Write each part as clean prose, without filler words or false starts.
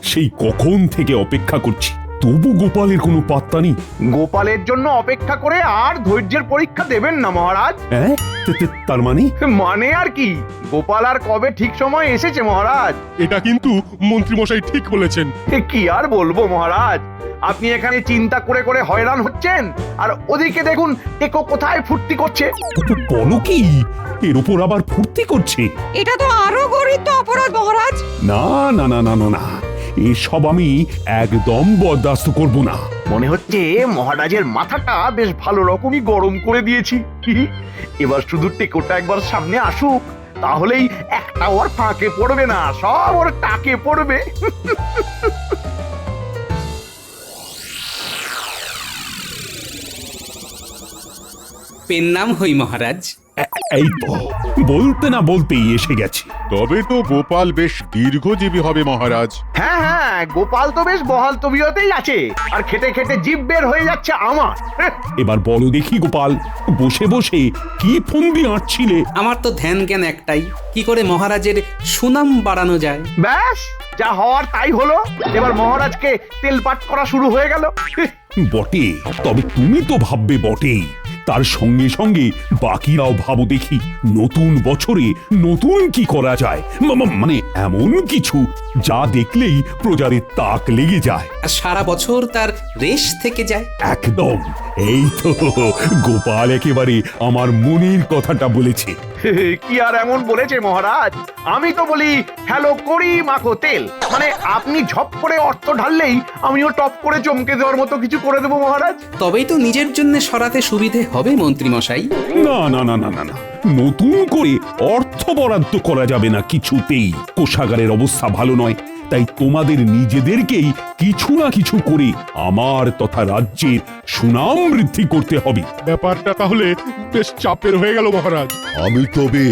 সেই কখন থেকে অপেক্ষা করছি, তবু গোপালের কোনো পাত্তা নেই। গোপালের জন্য অপেক্ষা করে আর ধৈর্যের পরীক্ষা দেবেন না মহারাজ। হ্যাঁ, তার মানে? মানে আর কি, গোপাল আর কবে ঠিক সময় এসেছে মহারাজ। এটা কিন্তু মন্ত্রীমশাই ঠিক বলেছেন। কি আর বলবো মহারাজ, আপনি এখানে চিন্তা করে করে হয়রান হচ্ছেন, আর ওদিকে দেখুন টেকো কোথায় ফুর্তি করছে। বলো কি, এর উপর আবার ফুর্তি করছে? এটা তো আরো গরিত অপরাধ মহারাজ। না না না না না না, এসব আমি একদম বরদাস্ত করব না। মনে হচ্ছে মহারাজের মাথাটা বেশ ভালো রকমই গরম করে দিয়েছি। এবার শুধু টেকোটা একবার সামনে আসুক, তাহলেই একটা ওর ফাঁকে পড়বে না, সব ওর টাকে পড়বে। পেন নাম হই মহারাজ। এই তো বলতে না বলতেই এসে গেছে। তবে তো গোপাল বেশ দীর্ঘজীবী হবে মহারাজ। হ্যাঁ হ্যাঁ, গোপাল তো বেশ বহাল তবিয়তেই আছে, আর খেটে খেটে জিভ বের হয়ে যাচ্ছে আমার। এবার বলো দেখি গোপাল, বসে বসে কি ফন্দি আঁটছিলে? আমার তো ধ্যান জ্ঞান একটাই, কি করে মহারাজের সুনাম বাড়ানো যায়। ব্যাস, যা হওয়ার তাই হলো। এবার মহারাজকে তেলপাট করা শুরু হয়ে গেল। বটে, তবে তুমি তো ভাববে বটেই, তার সঙ্গে সঙ্গে বাকিরাও ভাবো দেখি, নতুন বছরে নতুন কি করা যায়, মানে এমন কিছু যা দেখলেই প্রজারের তাক লেগে যায়, আর সারা বছর তার রেশ থেকে যায়। একদম। এই তো গোপাল একেবারে আমার মনের কথাটা বলেছে। কি আর এমন বলেছে মহারাজ, আমি তো বলি হ্যালো করি মাখো তেল, মানে আপনি ঝপ করে অর্থ ঢাললেই আমিও টপ করে চমকে দেওয়ার মতো কিছু করে দেবো মহারাজ। তবেই তো নিজের জন্য সরাতে সুবিধে হবে মন্ত্রী মশাই। না না না না না না, নতুন করে অর্থ বরাদ্দ করা যাবে না কিছুতেই। কোষাগারের অবস্থা ভালো নয়, তাই তোমাদের নিজেদেরকেই কিছু না কিছু করে আমার তথা রাজ্যের সুনাম বৃদ্ধি করতে হবে। ব্যাপারটা তাহলে বেশ চাপের হয়ে গেল মহারাজ। আমি তবে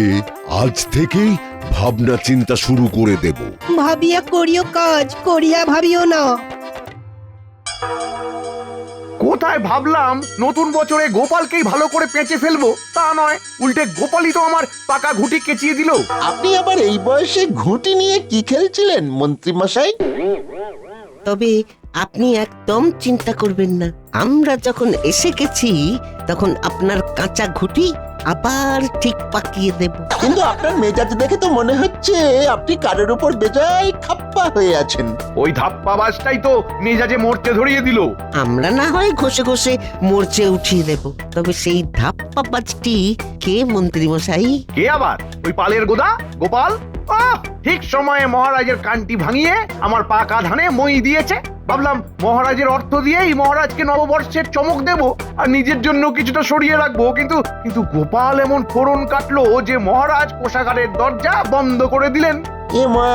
আজ থেকেই ভাবনা চিন্তা শুরু করে দেব। ভাবিয়া করিও কাজ, করিয়া ভাবিও না। কোথায় ভাবলাম নতুন বছরে গোপালকেই ভালো করে পেঁচে ফেলবো, তা নয়, উল্টে গোপালই তো আমার পাকা ঘুঁটি কেচিয়ে দিল। আপনি আবার এই বয়সে ঘুঁটি নিয়ে কি খেলছিলেন মন্ত্রী মশাই? তবে আপনি একদম চিন্তা করবেন না, আমরা যখন এসে গেছি তখন আপনার কাঁচা ঘুঁটি আবার ঠিক পাকিয়ে দেব। কিন্তু আপনার মেজাজ দেখে তো মনে হচ্ছে আপনি কারোর উপর বেজায় খাপ্পা হয়ে আছেন। ওই ধাপ্পাবাজটাই তো মেজাজে মরতে ধরিয়ে দিল। আমরা না হয় ঘষে ঘষে মরচে উঠিয়ে দেব, তবে সেই ধাপ্পাবাজটি কে মন্ত্রী মশাই? কে আবার? ওই পালের গোদা গোপাল। ঠিক সময়ে মহারাজের কানটি ভাঙিয়ে আমার পাকা ধানে মই দিয়েছে। ভাবলাম মহারাজের অর্থ দিয়েই মহারাজকে নববর্ষের চমক দেব, আর নিজের জন্য কিছুটা সরিয়ে রাখবো। কিন্তু কিন্তু গোপাল এমন ফোড়ন কাটলো যে মহারাজ কোষাগারের দরজা বন্ধ করে দিলেন। এ মা,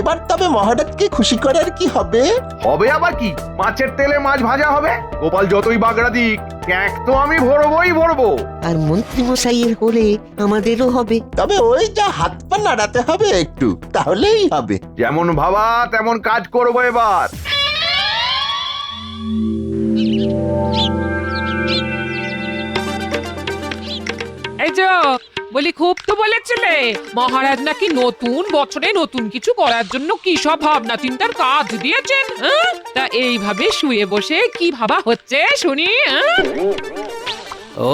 এবার তবে মহারাজকে খুশি করার কি হবে? হবে আবার কি, মাছের তেলে মাছ ভাজা হবে। গোপাল যতই বাগড়া দিক, ক্যাক তো আমি ভরবই ভরবো। আর মন্ত্রী মশাইয়ের হলে আমাদেরও হবে। তবে ওই যা হাত পা নাড়াতে হবে একটু, তাহলেই হবে। যেমন ভাবা তেমন কাজ করবো এবার। এই যে বলি, খুব তো বলেছিলে মহারাজ নাকি নতুন বছরে নতুন কিছু করার জন্য কি সব ভাবনা চিন্তার কাজ দিয়েছেন। তা এইভাবে শুয়ে বসে কি ভাবা হচ্ছে শুনি। ও,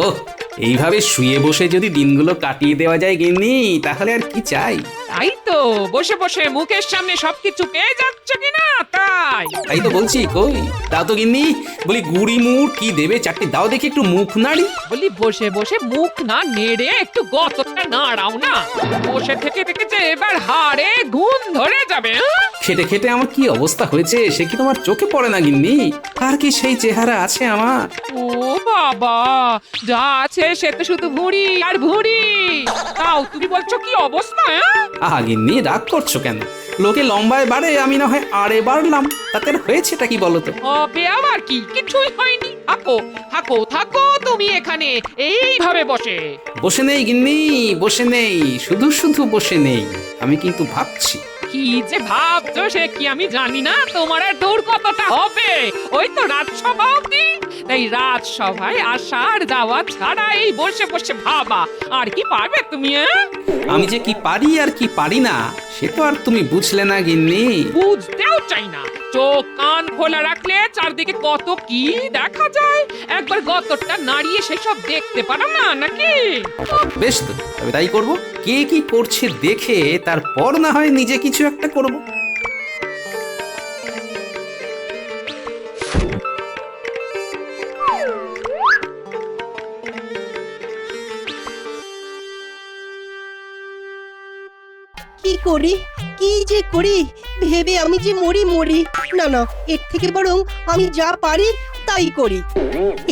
এইভাবে শুয়ে বসে যদি দিনগুলো কাটিয়ে দেওয়া যায় গিন্নি, তাহলে আর কি চাই। তাই তো, বসে বসে মুখের সামনে সবকিছু পেয়ে যাচ্ছে কিনা তাই। তাই তো বলছি, কই দাও তো গিন্নি, বলি গুড়ি মুড় কি দেবে চারটি দাও দেখি, একটু মুখ নাড়ি। বলি বসে বসে মুখ না নেড়ে একটু গতটা নাড়াও না, বসে থেকে থেকে যে এবার হাড়ে ঘুম ধরে যাবে। খেটে খেটে আমার কি অবস্থা হয়েছে সে কি তোমার চোখে পড়ে না গিন্নি? আর কি সেই চেহারা আছে আমার? ও বাবা, যা আছে সে তো শুধু ভুঁড়ি আর ভুঁড়ি। তাও তুমি বলছো কি অবস্থা? আহা গিন্নি, রাগ করছো কেন? লোকে লম্বায় বাড়ে, আমি না হয় আড়ে বাড়লাম, তাতে হয়েছেটা কি বলো তো? হবে আবার কি, কিছুই হয়নি। থাকো থাকো থাকো তুমি এখানে এইভাবে বসে। বসে নেই গিন্নি, বসে নেই, শুধু শুধু বসে নেই, আমি কিন্তু ভাবছি। কি যে ভাবছো সে কি আমি জানি না, তোমার আর দূর কতটা হবে, ওই তো রাজসভা অবধি। তাই রাজসভায় আসার যাওয়া ছাড়া এই বসে বসে ভাবা আর কি পারবে তুমি? আমি যে কি পারি আর কি পারি না সে তো আর তুমি বুঝলে না গিন্নি। বুঝতেও চাই না, চোখ কান খোলা রাখলে চারদিকে কত কি দেখা যায়, একবার গতরটা নাড়িয়ে সেসব দেখতে পারো না নাকি? বেশ তো, তবে তাই করব। কে কি করছে দেখে তারপর না হয় নিজে কিছু একটা করব। কি করি কি যে করি ভেবে আমি যে মরি। না না, এর থেকে বরং আমি যা পারি তাই করি।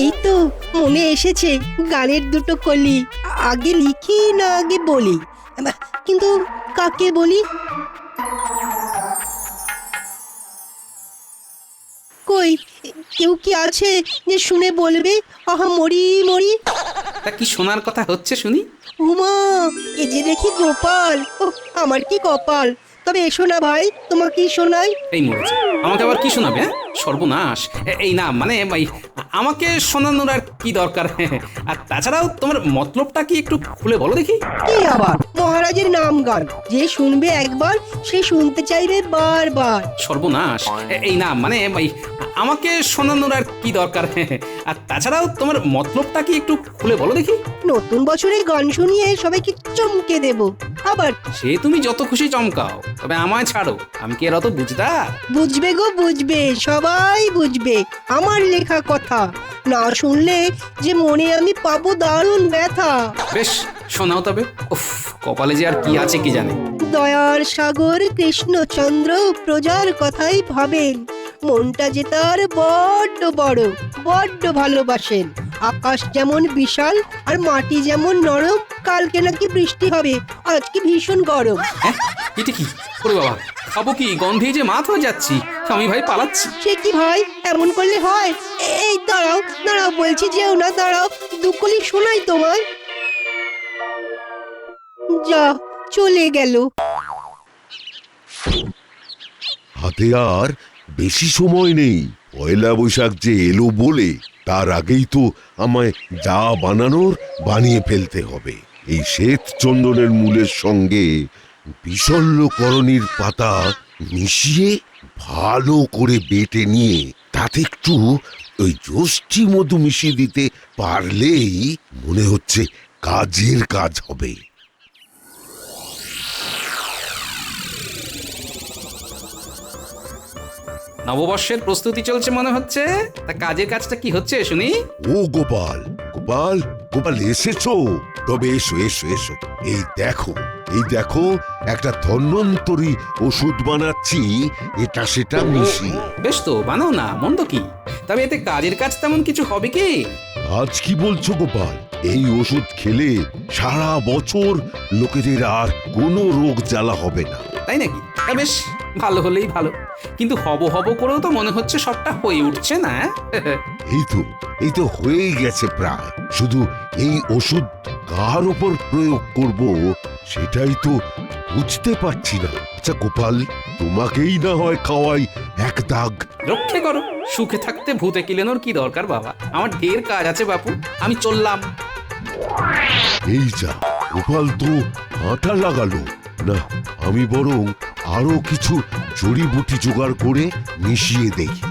এই তো মনে এসেছে গানের দুটো কলি, আগে লিখি না আগে বলি, কিন্তু কাকে বলি? কই কেউ কি আছে যে শুনে বলবে আহা মরি? তা কি শোনার কথা হচ্ছে শুনি? উমা, এ যে দেখি গোপাল। ও আমার কি কপাল। তবে এসো না ভাই, তোমাকে শোনাই। এই মরেছে, আমাকে আবার কি শোনাবে? সর্বনাশ। এই না মানে আমাকে শোনানোর আর কি দরকার? আর তাছাড়াও তোমার মতলবটা কি একটু খুলে বলো দেখি। কি আবার মহারাজের নাম গান, যে শুনবে একবার সে শুনতে চাইবে বারবার। সর্বনাশ। এই না মানে আমাকে শোনানোর আর কি দরকার? আর তাছাড়াও তোমার মতলবটা কি একটু খুলে বলো দেখি। নতুন বছরের গান শুনিয়ে সবাইকে চমকে দেব। আবার সে তুমি যত খুশি চমকাও, তবে আমায় ছাড়ো, আমি কি এর অত বুঝদার? বুঝবে গো বুঝবে, সবাই বুঝবে আমার লেখা কথা। না শুনলে যে মনে আমি পাবো দারুণ ব্যথা। বেশ শোনাও তবে। উফ, কপালে যে আর কি আছে কি জানে। দয়ার সাগর কৃষ্ণচন্দ্র প্রজার কথাই ভাবেন, মনটা যে তার বড্ড বড়, বড্ড ভালোবাসেন। আকাশ যেমন বিশাল আর মাটি যেমন নরম, কালকে নাকি বৃষ্টি হবে, আজকে ভীষণ গরম। হ্যাঁ, এটা কি? ওরে বাবা, খাবো কি? গন্ধে যে মাথা হয়ে যাচ্ছি। আমি ভাই পালাচ্ছি। সে কি ভাই, এমন করলে হয়? এই দাঁড়াও দাঁড়াও, বলছি যেও না, দাঁড়াও, দুকলি শোনাই তোমায়। যা চলে গেল। হাতে আর বেশি সময় নেই। পয়লা বৈশাখ যে এলো বলে তার আগেই তো আমায় যা বানানোর বানিয়ে ফেলতে হবে। এই শ্বেত চন্দনের মূলের সঙ্গে বিশল্যকরণীর পাতা মিশিয়ে ভালো করে বেটে নিয়ে তাতে একটু ওই যষ্টি মধু মিশিয়ে দিতে পারলেই মনে হচ্ছে কাজের কাজ হবে। নববর্ষের প্রস্তুতি চলছে মনে হচ্ছে। তা কাজের কাজটা কি হচ্ছে শুনি? ও গোপাল, গোপাল, গোপাল এসেছো? তবে এসো এসো এসো। এই দেখো একটা ধন্বন্তরী ওষুধ বানাচ্ছি, এটা সেটা মিশিয়ে। বেশ তো, বানাও না, মন্দ কি। তবে এতে কাজের কাজ তেমন কিছু হবে কি? আজ কি বলছো গোপাল? এই ওষুধ খেলে সারা বছর লোকেদের আর কোনো রোগ জ্বালা হবে না। তাই নাকি? তা বেশ, ভালো হলেই ভালো। কিন্তু হব করেও তো মনে হচ্ছে সবটা হয়ে উঠছে না। এই তো হয়েই গেছে প্রায়। শুধু এই ওষুধ কার উপর প্রয়োগ করব সেটাই তো বুঝতে পারছি না। আচ্ছা গোপাল, তোমাকেই না হয় খাওয়াই এক দাগ। রক্ষে করো, সুখে থাকতে ভূতে কিলেনোর কি দরকার বাবা? আমার ঢের কাজ আছে বাপু, আমি চললাম। এই যা, গোপাল তো আটা লাগালো না। আমি বরং আরো কিছু জড়িবুটি জোগাড় করে মিশিয়ে দেখি।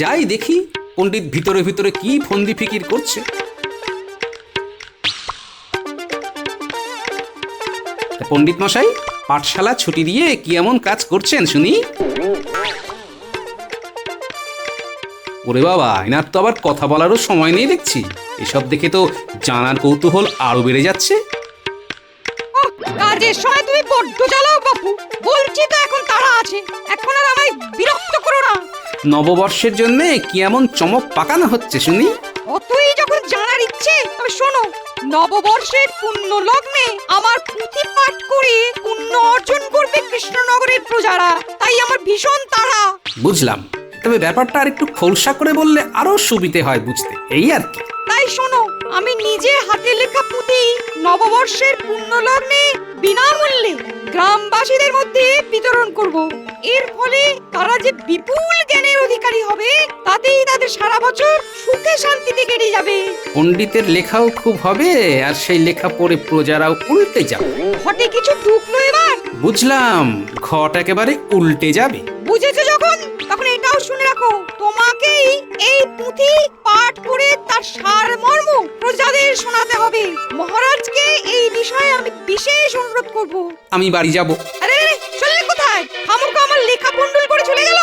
যাই দেখি পণ্ডিত ভিতরে ভিতরে কি ফন্দি ফিকির করছে। পণ্ডিত মশাই, পাঠশালা ছুটি দিয়ে কি এমন কাজ করছেন শুনি? ওরে বাবা, এনার তো আবার কথা বলারও সময় নেই দেখছি। এসব দেখে তো জানার কৌতূহল আরো বেড়ে যাচ্ছে। কাজের সময় তুমি বড্ড জ্বালাও বাপু, বলছি তো এখন তারা আছে, এখন আর আমায় বিরক্ত করো না। নববর্ষের জন্য কি এমন চমক পাকানো হচ্ছে শুনি? অতই যখন জানার ইচ্ছে, তবে শোনো, নববর্ষের পুণ্য লগ্নে আমার পুঁথি পাঠ করে পুণ্য অর্জন করবে কৃষ্ণনগরের প্রজারা, তাই আমার ভীষণ তাড়া। বুঝলাম, তবে ব্যাপারটা আর একটু খোলসা করে বললে আরো সুবিধে হয় বুঝতে, এই আর কি। তাই শোনো, আমি নিজে হাতে লেখা পুঁথি নববর্ষের পূর্ণ লগ্নে বিনামূল্যে গ্রামবাসীদের মধ্যে বিতরণ করব। এর ফলে তারা যে বিপুল জ্ঞানের অধিকারী হবে তাতেই তাদের সারা বছর সুখে শান্তিতে কেটে যাবে। পণ্ডিতের লেখাও খুব হবে আর সেই লেখা পড়ে প্রজারাও উল্টে যাবে। ঘটে কিছু ঢুকলো এবার? বুঝলাম, ঘট একেবারে উল্টে যাবে। বুঝেছো যখন, তখন এটাও শুনে রাখো, তোমাকেই এই পুঁথি পাঠ করে তার সারমর্ম প্রজাদের শোনাতে হবে। মহারাজকে এই বিষয়ে আমি বিশেষ অনুরোধ করব। আমি বাড়ি যাব। আরে আরে, চললে কোথায়? খামুখা আমার লেখা পন্ডল করে চলে গেল।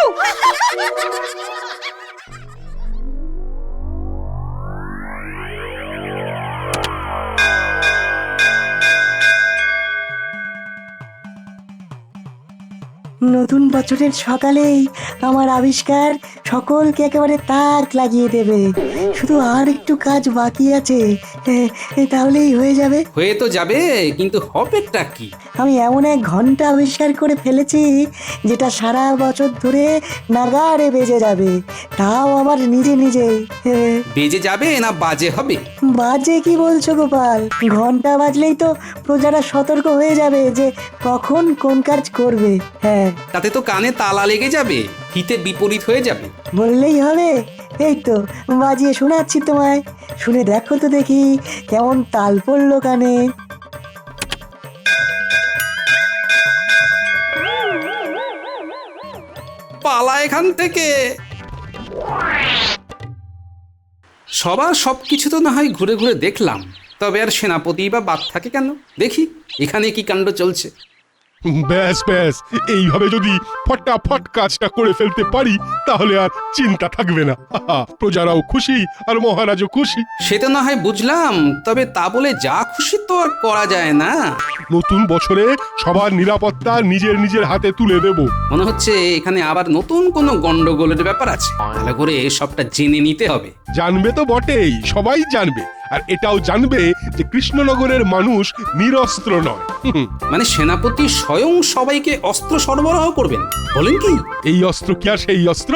নতুন বছরের সকালেই আমার আবিষ্কার সকলকে একেবারে তাক লাগিয়ে দেবে। শুধু আর একটু কাজ বাকি আছে, তাহলেই হয়ে যাবে। হয়ে তো যাবে, কিন্তু হবেটা কি? আমি এমন এক ঘন্টা আবিষ্কার করে ফেলেছি যেটা সারা বছর ধরে নাগাড়ে বেজে যাবে, তাও আবার নিজে নিজেই। বেজে যাবে না বাজে হবে? বাজে কি বলছো গোপাল? ঘন্টা বাজলেই তো প্রজারা সতর্ক হয়ে যাবে যে কখন কোন কাজ করবে। হ্যাঁ, তাতে তো কানে তালা লেগে যাবে, হিতে বিপরীত হয়ে যাবে। বললেই হবে। এই তো বাজিয়ে শোনাচ্ছি তোমায়, শুনে দেখো তো দেখি কেমন তাল পড়লো কানে। পালা এখান থেকে। সবার সবকিছু তো না হয় ঘুরে ঘুরে দেখলাম, তবে আর সেনাপতি বা বাদ থাকে কেন? দেখি এখানে কি কাণ্ড চলছে। ব্যাস ব্যাস, এইভাবে যদি ফটাফট কাজটা করে ফেলতে পারি তাহলে আর চিন্তা থাকবে না। প্রজারাও খুশি আর মহারাজও খুশি। সে তো না হয় বুঝলাম, তবে তা বলে যা খুশি তো আর করা যায় না। নতুন বছরে সবার নিরাপত্তা নিজের নিজের হাতে তুলে দেব। মনে হচ্ছে এখানে আবার নতুন কোনো গন্ডগোলের ব্যাপার আছে। ভালো করে সবটা জেনে নিতে হবে। জানবে তো বটেই, সবাই জানবে। আর এটাও জানবে যে কৃষ্ণনগরের মানুষ নিরস্ত্র নয়। মানে সেনাপতি স্বয়ং সবাইকে অস্ত্র সরবরাহ করবেন বলেন কি? এই অস্ত্র কি আর সেই অস্ত্র?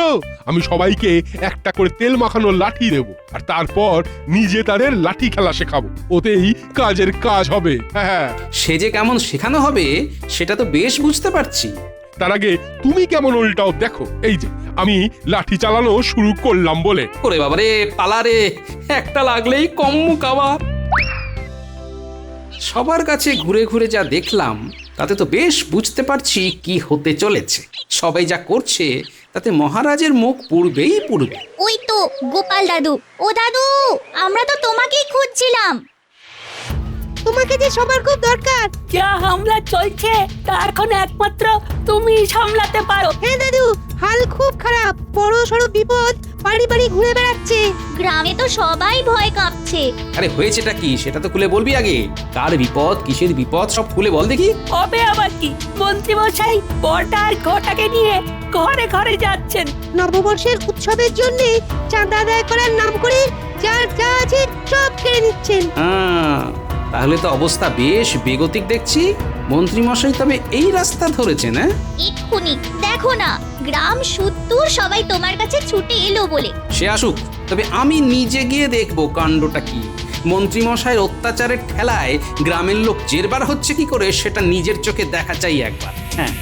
আমি সবাইকে একটা করে তেল মাখানো লাঠি দেব, আর তারপর নিজে তাদের লাঠি খেলা শেখাবো। ওতেই কাজের কাজ হবে। হ্যাঁ, সে যে কেমন শেখানো হবে সেটা তো বেশ বুঝতে পারছি। তার আগে তুমি কেমন উল্টাও দেখো। এই যে আমি লাঠি চালানো শুরু করলাম বলে। ওরে বাবারে, পালারে, একটা লাগলেই কম্মু কাবার। সবার কাছে ঘুরে ঘুরে যা দেখলাম তাতে তো বেশ বুঝতে পারছি কি হতে চলেছে। সবাই যা করছে তাতে মহারাজের মুখ পুড়বেই পুড়বে। ওই তো গোপাল দাদু। ও দাদু, আমরা তো তোমাকেই খুঁজছিলাম। তোমাকে যে সবার খুব দরকার। যা হামলা চলছে তা এখন একমাত্র তুমি সামলাতে পারো। হ্যাঁ দাদু, হাল খুব খারাপ। বড় সড় বিপদ বাড়ি বাড়ি ঘুরে বেড়াচ্ছে। গ্রামে তো সবাই ভয় কাঁপছে। আরে হয়েছেটা কি সেটা তো খুলে বলবি আগে। কার বিপদ, কিসের বিপদ, সব খুলে বল দেখি। হবে আবার কি? মন্ত্রী মশাই বড়টা আর ঘটাকে নিয়ে ঘরে ঘরে যাচ্ছেন। নববর্ষের উৎসবের জন্য চাঁদা আদায় করার নাম করে যার যা আছে সব কেড়ে নিচ্ছেন। তাহলে তো অবস্থা বেশ বেগতিক দেখছি। মন্ত্রী মশাই তবে এই রাস্তা ধরেছেন? এক্ষুনি দেখো না, গ্রাম সুত্তুর সবাই তোমার কাছে ছুটে এলো বলে। সে আসুক, তবে আমি নিজে গিয়ে দেখবো কাণ্ডটা কি। মন্ত্রী মশাইয়ের অত্যাচারের ঠেলায় গ্রামের লোক জেরবার হচ্ছে কি করে সেটা নিজের চোখে দেখা চাই একবার। হ্যাঁ,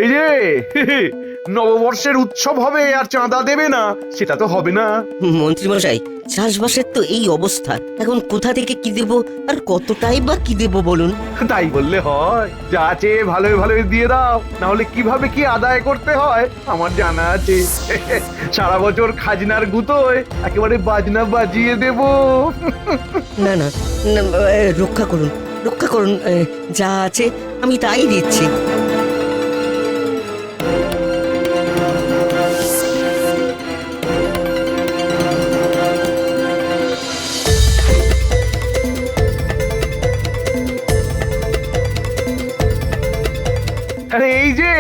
এই যে নববর্ষের উৎসব হবে আর চাঁদা দেবে না, সেটা তো হবে না। মন্ত্রী মশাই, চাষবাসের তো এই অবস্থা, এখন কোথা থেকে কি দেব আর কতটাই বা কি দেব বলুন? তাই বললে হয়? যা আছে ভালোই ভালোই দিয়ে দাও, না হলে কিভাবে কি আদায় করতে হয় আমার জানা আছে। সারা বছর খাজনার গুতোয় একেবারে বাজনা বাজিয়ে দেব। না না না, রক্ষা করুন, রক্ষা করুন। যা আছে আমি তাই দিচ্ছি। আরে এই যে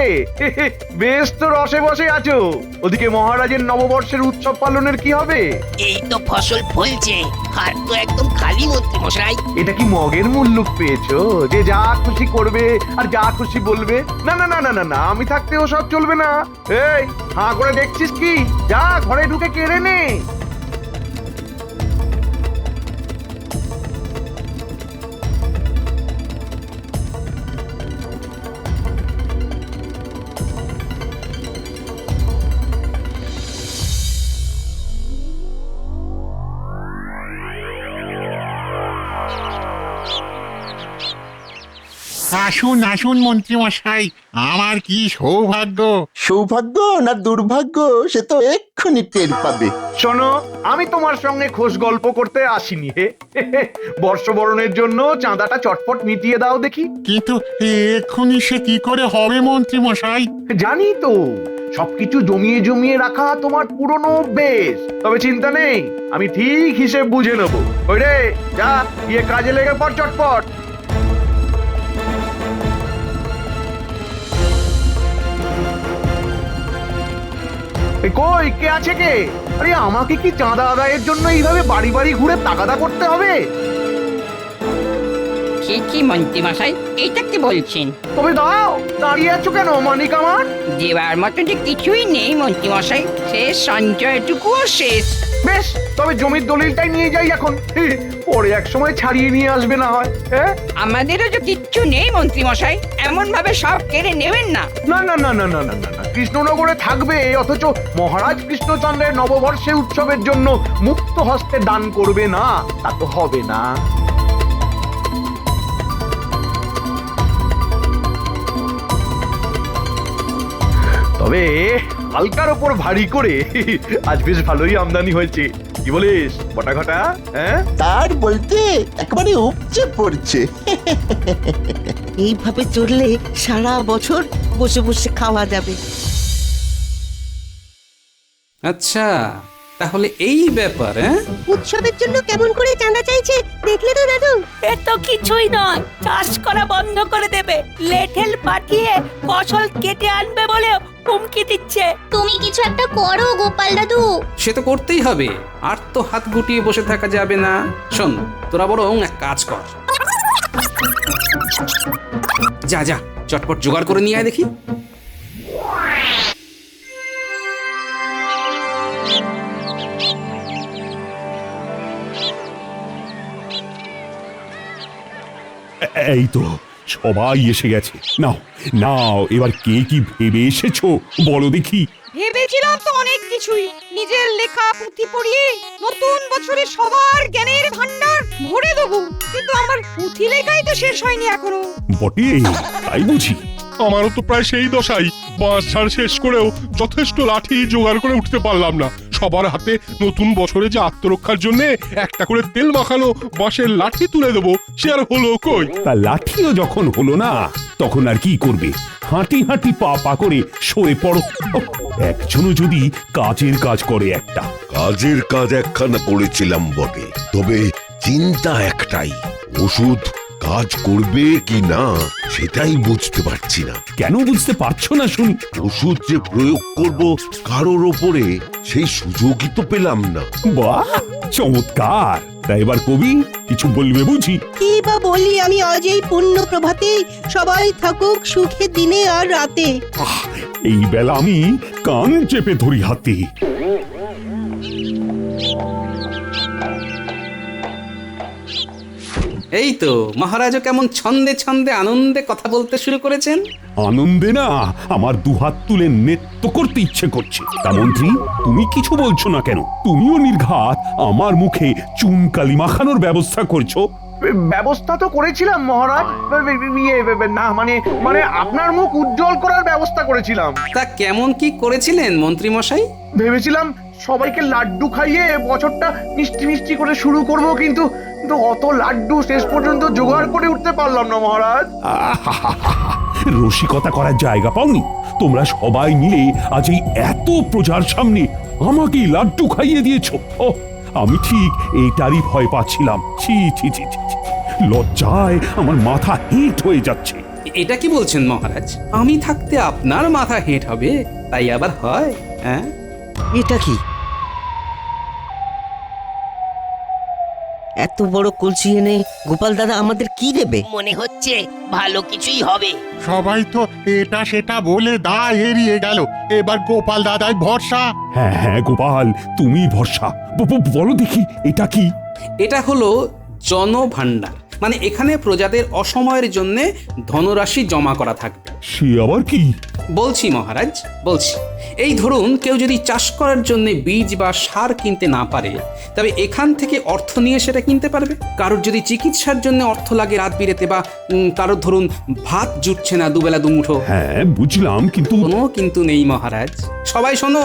বেশ তো রসে বসে আছো। ওদিকে মহারাজের নববর্ষের উৎসব পালনের কি হবে? এই তো ফসল ফলছে, হাট তো একদম খালি মন্ত্রী মশাই। এটা কি মগের মুল্লুক পেয়েছো যে যা খুশি করবে আর যা খুশি বলবে? না না না না না না, আমি থাকতে ও সব চলবে না। এই হাঁ করে দেখছিস কি? যা ঘরে ঢুকে কেড়ে নে। আসুন আসুন মন্ত্রী মশাই, আমার কি সৌভাগ্য। সৌভাগ্য না দুর্ভাগ্য সে তো এক্ষুনি টের পাবে। শোনো, আমি তোমার সঙ্গে খোশ গল্প করতে আসিনি হে। বর্ষবরণের জন্য চাঁদাটা চটপট মিটিয়ে দাও দেখি। কিন্তু এক্ষুনি সে কি করে হবে মন্ত্রী মশাই? জানি তো, সবকিছু জমিয়ে জমিয়ে রাখা তোমার পুরনো অভ্যেস। তবে চিন্তা নেই, আমি ঠিক হিসেব বুঝে নেব। ওই রে, যা গিয়ে কাজে লেগে পড় চটপট। কই কে আছে কে? আরে আমাকে কি চাঁদা আদায়ের জন্য এইভাবে বাড়ি বাড়ি ঘুরে তাগাদা করতে হবে? কি মন্ত্রী মশাই, এইটা কি বলছেন? তবে দাও, দাঁড়িয়ে আছো কেন মানিক আমার? দেওয়ার মতো যে কিছুই নেই মন্ত্রী মশাই, শেষ সঞ্চয়টুকুও শেষ। বেশ, তবে জমির দলিলটাই নিয়ে যাই এখন, পরে এক সময় ছাড়িয়ে নিয়ে আসবে না হয়। হ্যাঁ, আমাদেরও যে কিচ্ছু নেই মন্ত্রী মশাই, এমন ভাবে সব কেড়ে নেবেন না। না না না না না না না না, কৃষ্ণনগরে থাকবে অথচ মহারাজ কৃষ্ণচন্দ্রের নববর্ষে উৎসবের জন্য মুক্ত হস্তে দান করবে না, তা তো হবে না। তবে হালকার ওপর ভারী করে আজ বেশ ভালোই আমদানি হয়েছে। কি বলিস বটা ঘটা? হ্যাঁ, তার বলতে একেবারে উপচে পড়ছে। এইভাবে চললে সারা বছর বসে বসে খাওয়া যাবে। আচ্ছা, তাহলে এই ব্যাপার। হ্যাঁ, উৎসবের জন্য কেমন করে চাঁদা চাইছে দেখলে তো দাদু? এ তো কিছুই নয়, চাষ করা বন্ধ করে দেবে, লেঠেল পাঠিয়ে ফসল কেটে আনবে বলে হুমকি দিচ্ছে। তুমি কিছু একটা করো গোপাল দাদু। সে তো করতেই হবে, আর তো হাত গুটিয়ে বসে থাকা যাবে না। শোন, তোরা বরং এক কাজ কর, যা যা চটপট জোগাড় করে নিয়ে আয় দেখি। এই তো সবাই এসে গেছে। নাও নাও, এবার কে কি ভেবে এসেছো বলো দেখি। ভেবেছিলাম তো অনেক কিছুই, নিজের লেখা পুঁথি পড়িয়ে নতুন বছরে সবার জ্ঞানের ভান্ডার ভরে দেবো, কিন্তু আমার পুঁথি লেখাই তো শেষ হয়নি এখনো। বটে, তাই বুঝি? আমারও তো প্রায় সেই দশাই। বাঁশ ঝাড় শেষ করেও যথেষ্ট লাঠি জোগাড় করে উঠতে পারলাম না। সবার হাতে নতুন বছরে যে আত্মরক্ষার জন্য একটা করে তেল মাখানো বাঁশের লাঠি তুলে দেবো, সে আর হলো কই? তা লাঠিও যখন হলো না, তখন আর কি করবে? হাঁটি হাঁটি পা পা করে সরে পড়ো। ওহ, একজনও যদি কাজের কাজ করে একটা। কাজের কাজ একখানা করেছিলাম বটে, তবে চিন্তা একটাই, ওষুধ কাজ করবে কি না সেটাই বুঝতে পারছি না। কেন বুঝতে পারছো না শুনি? ওষুধ যে প্রয়োগ করব কারোর ওপরে, সেই সুযোগই তো পেলাম না। বাহ, চমৎকার! তা এবার কবি কিছু বলবে বুঝি? কি বা বলি আমি, আজ এই পূর্ণ প্রভাতে সবাই থাকুক সুখে দিনে আর রাতে। এই বেলা আমি কান চেপে ধরি হাতে। এই তো মহারাজও কেমন ছন্দে ছন্দে আনন্দে কথা বলতে শুরু করেছেন। আনন্দে না, আমার দুহাত তুলে নৃত্য করতে ইচ্ছে করছে। তা মন্ত্রী, তুমি কিছু বলছো না কেন? তুমিও নির্ঘাত আমার মুখে চুনকালি মাখানোর ব্যবস্থা করছো। ব্যবস্থা তো করেছিলাম মহারাজ, না মানে মানে আপনার মুখ উজ্জ্বল করার ব্যবস্থা করেছিলাম। তা কেমন কি করেছিলেন মন্ত্রী মশাই? ভেবেছিলাম সবাইকে লাড্ডু খাইয়ে বছরটা মিষ্টি মিষ্টি করে শুরু করব, কিন্তু অত লাড্ডু শেষ পর্যন্ত জোগাড় করে উঠতে পারলাম না মহারাজ। রসিকতা করার জায়গা পাওনি? তোমরা সবাই মিলে আজ এই এত প্রজার সামনে আমাকেই লাড্ডু খাইয়ে দিয়েছো। ও, আমি ঠিক এইটারই ভয় পাচ্ছিলাম। ছি ছি ছি ছি, লজ্জায় আমার মাথা হিট হয়ে যাচ্ছে। এটা কি বলছেন মহারাজ? আমি থাকতে আপনার মাথা হেঁট হবে, তাই আবার হয়? হ্যাঁ, এটা কি? এত বড় কলসি এনে গোপাল দাদা আমাদের কি দেবে? মনে হচ্ছে ভালো কিছুই হবে। সবাই তো এটা সেটা বলে দায় এড়িয়ে গেল, এবার গোপাল দাদাই ভরসা। হ্যাঁ হ্যাঁ গোপাল, তুমি ভরসা। বলো দেখি এটা কি? এটা হলো জনভাণ্ডার, মানে এখানে প্রজাদের অসময়ের জন্য ধনরাশি জমা করা থাকবে। সে আবার কি? বলছি মহারাজ, বলছি। এই ধরুন কেউ যদি চাষ করার জন্য বীজ বা সার কিনতে না পারে, তবে এখান থেকে অর্থ নিয়ে সেটা কিনতে পারবে। কারোর যদি চিকিৎসার জন্য অর্থ লাগে রাত বিরেতে, বা কারোর ধরুন ভাত জুটছে না দুবেলা দুমুঠো। হ্যাঁ বুঝলাম, কিন্তু কোনো কিন্তু নেই মহারাজ। সবাই শোনো,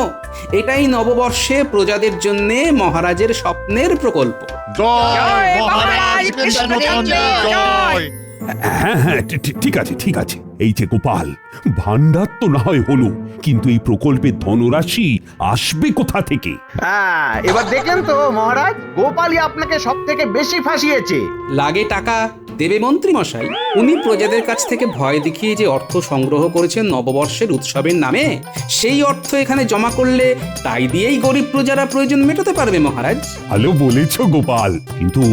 এটাই নববর্ষে প্রজাদের জন্য মহারাজের স্বপ্নের প্রকল্প। জয় মহারাজ কৃষ্ণচন্দ্র জয়। হ্যাঁ হ্যাঁ ঠিক আছে ঠিক আছে। এই যে গোপাল, ভান্ডার তো না হয় হলো, কিন্তু এই প্রকল্পের ধনরাশি আসবে কোথা থেকে? হ্যাঁ, এবার দেখলেন তো মহারাজ, গোপালই আপনাকে সব থেকে বেশি ফাঁসিয়েছে। লাগে টাকা দেবে মন্ত্রী মশাই। উনি প্রজাদের কাছ থেকে ভয় দেখিয়ে যে অর্থ সংগ্রহ করেছেন নববর্ষের উৎসবের নামে, সেই অর্থ এখানে জমা করলে তাই দিয়েই গরিব প্রজারা প্রয়োজন মেটাতে পারবে মহারাজ। ভালো বলেছ গোপাল, কিন্তু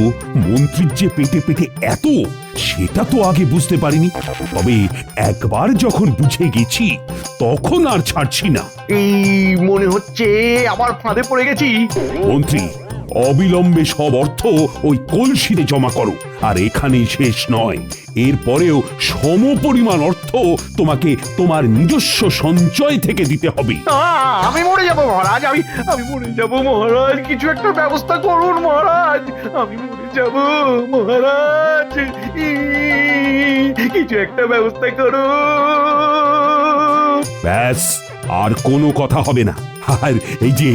মন্ত্রীর যে পেটে পেটে এত, সেটা তো আগে বুঝতে পারিনি। তবে একবার যখন বুঝে গেছি, তখন আর ছাড়ছি না। এই মনে হচ্ছে আবার ফাঁদে পড়ে গেছি। মন্ত্রী, অবিলম্বে সব অর্থ ওই কলসিতে জমা করো। আর এখানেই শেষ নয়, এরপরেও সমপরিমাণ অর্থ তোমাকে তোমার নিজস্ব সঞ্চয় থেকে দিতে হবে। আমি মরে যাব মহারাজ, আমি মরে যাব মহারাজ, কিছু একটা ব্যবস্থা করুন মহারাজ, আমি মরে যাব মহারাজ, কিছু একটা ব্যবস্থা করুন। ব্যাস, আর কোনো কথা হবে না। আর এই যে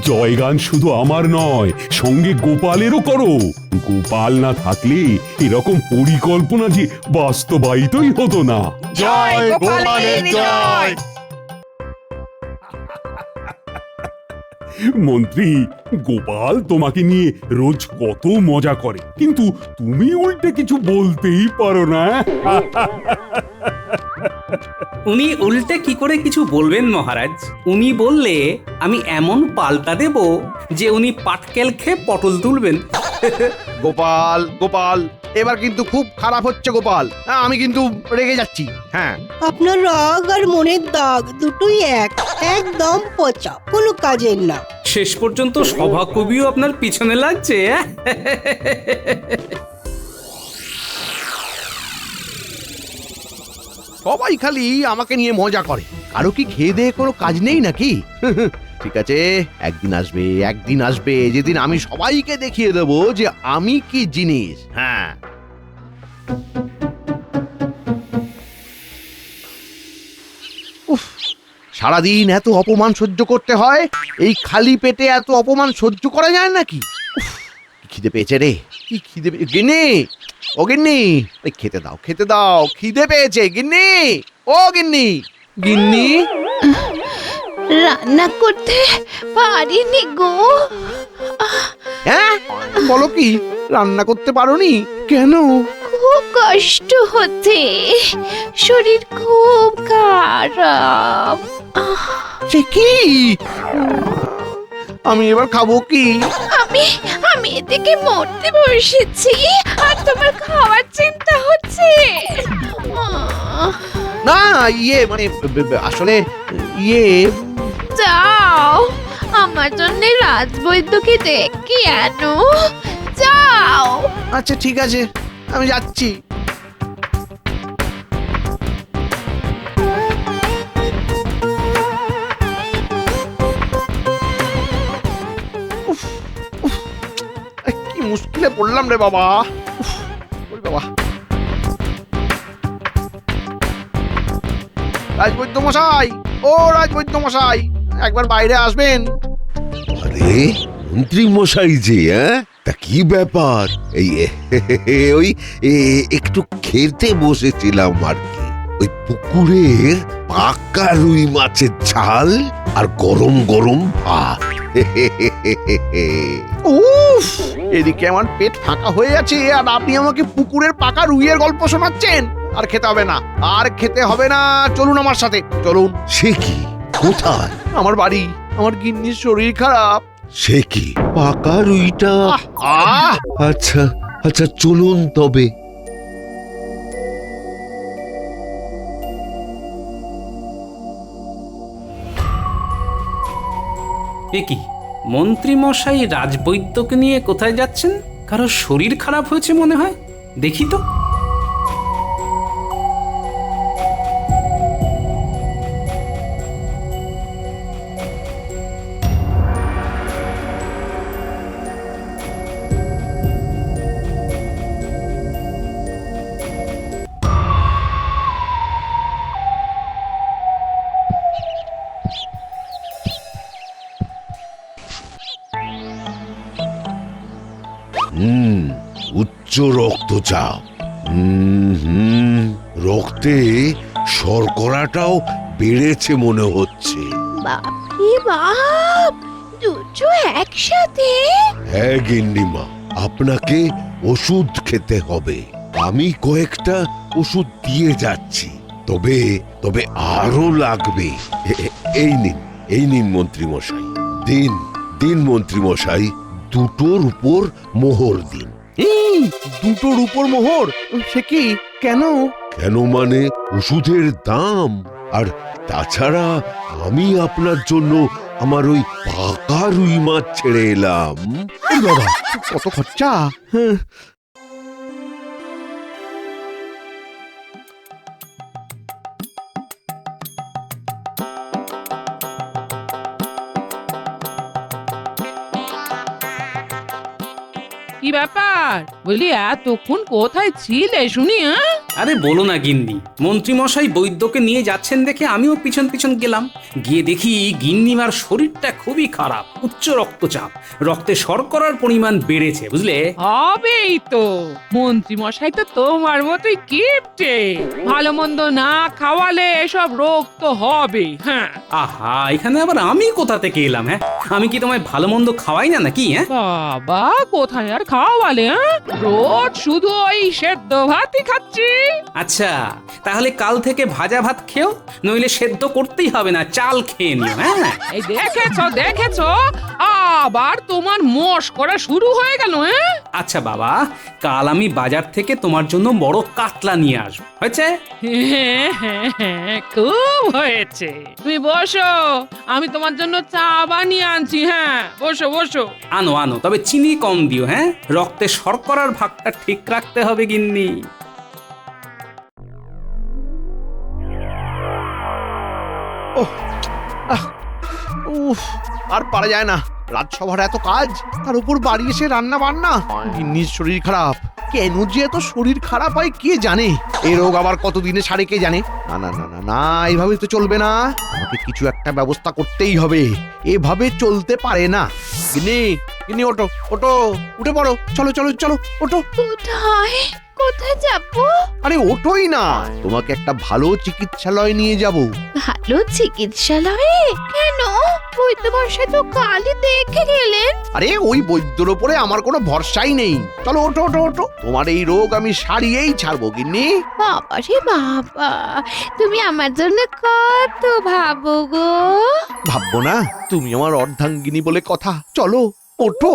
জয়গান শুধু আমার নয়, সঙ্গে গোপালেরও করো। গোপাল না থাকলে এরকম পরিকল্পনা যে বাস্তবায়িতই হতো না। জয় গোপালের জয়। মন্ত্রী, গোপাল তোমাকে নিয়ে রোজ কত মজা করে, কিন্তু তুমি উল্টে কিছু বলতেই পারো না। উনি উল্টে কি করে কিছু বলবেন মহারাজ? উনি বললে আমি এমন পাল্টা দেব যে উনি পাটকেল খেয়ে পটল তুলবেন। গোপাল গোপাল, এবার কিন্তু খুব খারাপ হচ্ছে গোপাল, আমি কিন্তু রেগে যাচ্ছি। হ্যাঁ, আপনার রাগ আর মনের দাগ দুটোই একদম পচা, কোনো কাজের না। শেষ পর্যন্ত সভা কবিও আপনার পিছনে লাগছে। সবাই খালি আমাকে নিয়ে মজা করে, কারো কি খেয়ে দেয়ে কোনো কাজ নেই নাকি? ঠিক আছে, একদিন আসবে যেদিন আমি সবাইকে দেখিয়ে দেব যে আমি কি জিনিস। হ্যাঁ, সারাদিন এত অপমান সহ্য করতে হয়, এই খালি পেটে এত অপমান সহ্য করা যায় নাকি? খিদে পেয়েছে রে, কি খিদে গিন্নি, ও গিন্নি, খেতে দাও খিদে পেয়েছে গিন্নি, ও গিন্নি, গিন্নি। রান্না করতে পারিনি গো। হ্যাঁ, বলো কি, রান্না করতে পারোনি কেন? খুব কষ্ট হচ্ছে, শরীর খুব খারাপ। সে কি? আমি এবার খাবো কি? আমি এদিকে মরতে বসেছি আর তোমার খাওয়ার চিন্তা হচ্ছে। না, মানে আসলে যাও, আমার জন্য রাজবৈদ্যকে ডেকে আনো, যাও। আচ্ছা ঠিক আছে, আমি যাচ্ছি। কি মুশকিলে পড়লাম রে বাবা। বাবা, রাজবৈদ্য মশাই, ও রাজবৈদ্য মশাই, একবার বাইরে আসবেন। আরে মন্ত্রী মশাই যে, তা কি ব্যাপার? ওই একটু খেতে বসেছিলাম আর কি। ওই পুকুরের পাকা রুই মাছের ঝাল আর গরম গরম ভাত। উফ, এদিকে আমার পেট ফাঁকা হয়ে আছে আর আপনি আমাকে পুকুরের পাকা রুইয়ের গল্প শোনাচ্ছেন। আর খেতে হবে না, আর খেতে হবে না। চলুন আমার সাথে, চলুন। সে কি? কোথায়? আমার বাড়ি। আমার গিন্নির শরীর খারাপ। সে কি? পাকা রুইটা? আহ আচ্ছা আচ্ছা, চলুন তবে। এ কি, মন্ত্রী মশাই রাজবৈদ্যকে নিয়ে কোথায় যাচ্ছেন? কারো শরীর খারাপ হয়েছে মনে হয়, দেখি তো। উচ্চ রক্তচাপ। রক্তে শর্করাটাও বেড়েছে মনে হচ্ছে। বাপরে বাপ, দুটো একসাথে? হ্যাঁ গিন্নিমা, আপনাকে ওষুধ খেতে হবে। আমি কয়েকটা ওষুধ দিয়ে যাচ্ছি, তবে তবে আরো লাগবে। এই নিন মন্ত্রী মশাই। দিন দিন মন্ত্রী মশাই, দুটোর উপর মোহর দিন। দুটোর উপর মোহর? সে কি? কেন? কেন মানে ওষুধের দাম, আর তাছাড়া আমি আপনার জন্য আমার ওই পাকা রুই মাছ ছেড়ে এলাম। বাবা, কত খরচা! কি ব্যাপার, বলি এতক্ষণ কোথায় ছিলে শুনি? আরে বলো না গিন্নি, মন্ত্রী মশাই বৈদ্যকে নিয়ে যাচ্ছেন দেখে আমিও পিছন পিছন গেলাম। গিয়ে দেখি গিন্নিমার শরীরটা খুবই খারাপ, উচ্চ রক্তচাপ, রক্তে শর্করার পরিমাণ বেড়েছে, বুঝলে? হবেই তো, মন্ত্রী মশাই তো তোমার মতোই কিপটে। ভালো মন্দ না খাওয়ালে এসব রোগ তো হবে। হ্যাঁ। আহা, এখানে আবার আমি কোথা থেকে এলাম? হ্যাঁ, আমি কি তোমায় ভালো মন্দ খাওয়াই না নাকি? হ্যাঁ বাবা, কোথায় আর খাওয়ালে? রোজ শুধু ওই সেদ্ধ ভাতই খাচ্ছি। আচ্ছা, তাহলে কাল থেকে ভাজা ভাত খেও, নইলে সেদ্ধ করতেই হবে না, চাল খেয়ে নিও। হ্যাঁ, এই দেখেছো, আবার তোমার মোষ করা শুরু হয়ে গেল। আচ্ছা বাবা, কাল আমি বাজার থেকে তোমার জন্য বড় কাতলা নিয়ে আসবো, হয়েছে? হ্যাঁ, খুব হয়েছে। তুমি বসো, আমি তোমার জন্য চা বানিয়ে আনছি। হ্যাঁ, বসো বসো। আনো আনো, তবে চিনি কম দিও। হ্যাঁ, রক্তে শর্করার ভাগটা ঠিক রাখতে হবে গিন্নি। আর পারা যায় না, রাজসভার এত কাজ, তার উপর বাড়ি এসে রান্না বান্না। গিন্নির শরীর খারাপ, কেন যে এত শরীর খারাপ হয় কে জানে। এই রোগ আবার কতদিনে সারে কে জানে। না না না না না, এইভাবে তো চলবে না, আমাকে কিছু একটা ব্যবস্থা করতেই হবে। এভাবে চলতে পারে না। গিন্নি, গিন্নি ওঠো ওঠো, উঠে পড়ো, চলো চলো চলো, ওঠো। কোথায় কোথায় যাবো? আরে ওঠোই না, তোমাকে একটা ভালো চিকিৎসালয় নিয়ে যাব। ভালো চিকিৎসালয়ে? কেন? বৈদ্য মশাই তো কালই দেখে গেলেন। আরে ওই বৈদ্যর উপরে আমার কোনো ভরসাই নেই। চলো ওঠো ওঠো ওঠো, তোমার এই রোগ আমি সারিয়েই ছাড়বো গিন্নি। বাবা রে বাবা, তুমি আমার জন্য কত ভাবো গো। ভাববো না? তুমি আমার অর্ধাঙ্গিনী বলে কথা। চলো ওঠো।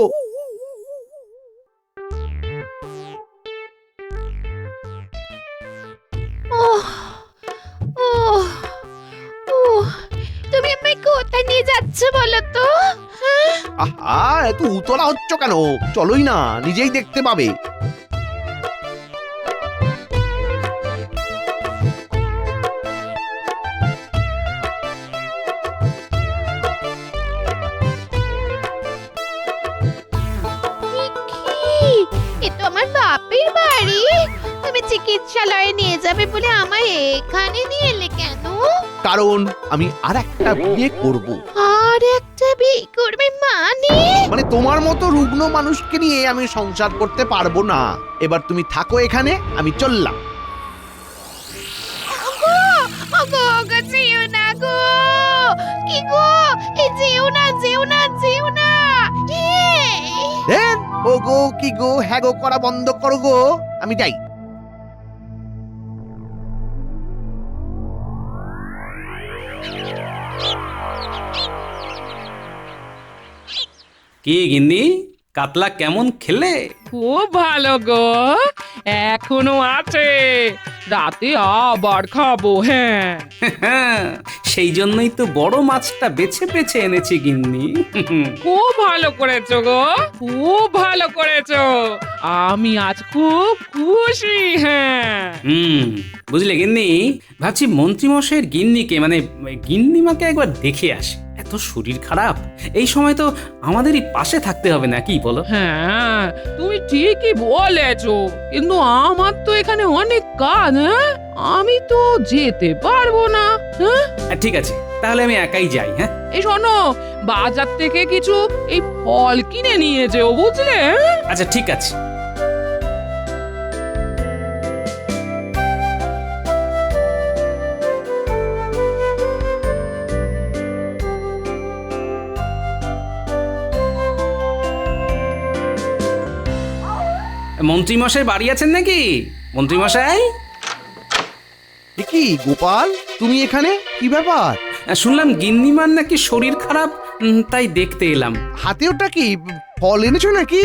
তুমি আমায় কোথায় নিয়ে যাচ্ছ বলো তো? আহা, এত উতলা হচ্ছ কেন? চলোই না, নিজেই দেখতে পাবে। এ তো আমার বাপের বাড়ি। তুমি চিকিৎসালয়ে নিয়ে যাবে বলে আমায় এখানে নিয়ে এলে কেন? কারণ আমি আর একটা বিয়ে করব। আর একটা বিয়ে করবে মানে? মানে তোমার মতো রুগ্ন মানুষকে নিয়ে আমি সংসার করতে পারবো না। এবার তুমি থাকো এখানে, আমি চললাম। যেও না গো, কি গো, এই যেও না যেও না যেও না। ও গো কি গো, হ্যাঁ গো করা বন্ধ করো গো, আমি যাই। কি গিন্নি, কাতলা কেমন খেলে? খুব ভালো গো, এখনো আছে, রাতে আবার খাবো। হ্যাঁ, সেই জন্যই তো বড় মাছটা বেছে বেছে এনেছি গিন্নি। খুব ভালো করেছো গো, খুব ভালো করেছো, আমি আজ খুব খুশি। হ্যাঁ, বুঝলে গিন্নি, ভাবছি মন্ত্রীমশাইয়ের গিন্নিকে মানে গিন্নিমাকে একবার দেখে আসি। এত শরীর খারাপ, এই সময় তো আমাদেরই পাশে থাকতে হবে না, কি বলো? হ্যাঁ, তুমি ঠিকই বলেছো, কিন্তু আমার তো এখানে অনেক কাজ। হ্যাঁ, আমি তো যেতে পারবো না। হ্যাঁ, ঠিক আছে, তাহলে আমি একাই যাই। হ্যাঁ, এই শোনো, বাজার থেকে কিছু এই ফল কিনে নিয়ে যেও, বুঝলে? আচ্ছা ঠিক আছে। মন্ত্রীমশাই বাড়ি আছেন নাকি? মন্ত্রীমশাই, কি গোপাল, তুমি এখানে? কি ব্যাপার? শুনলাম গিন্নিমার নাকি শরীর খারাপ, তাই দেখতে এলাম। হাতে ওটা কি ফল এনেছো নাকি?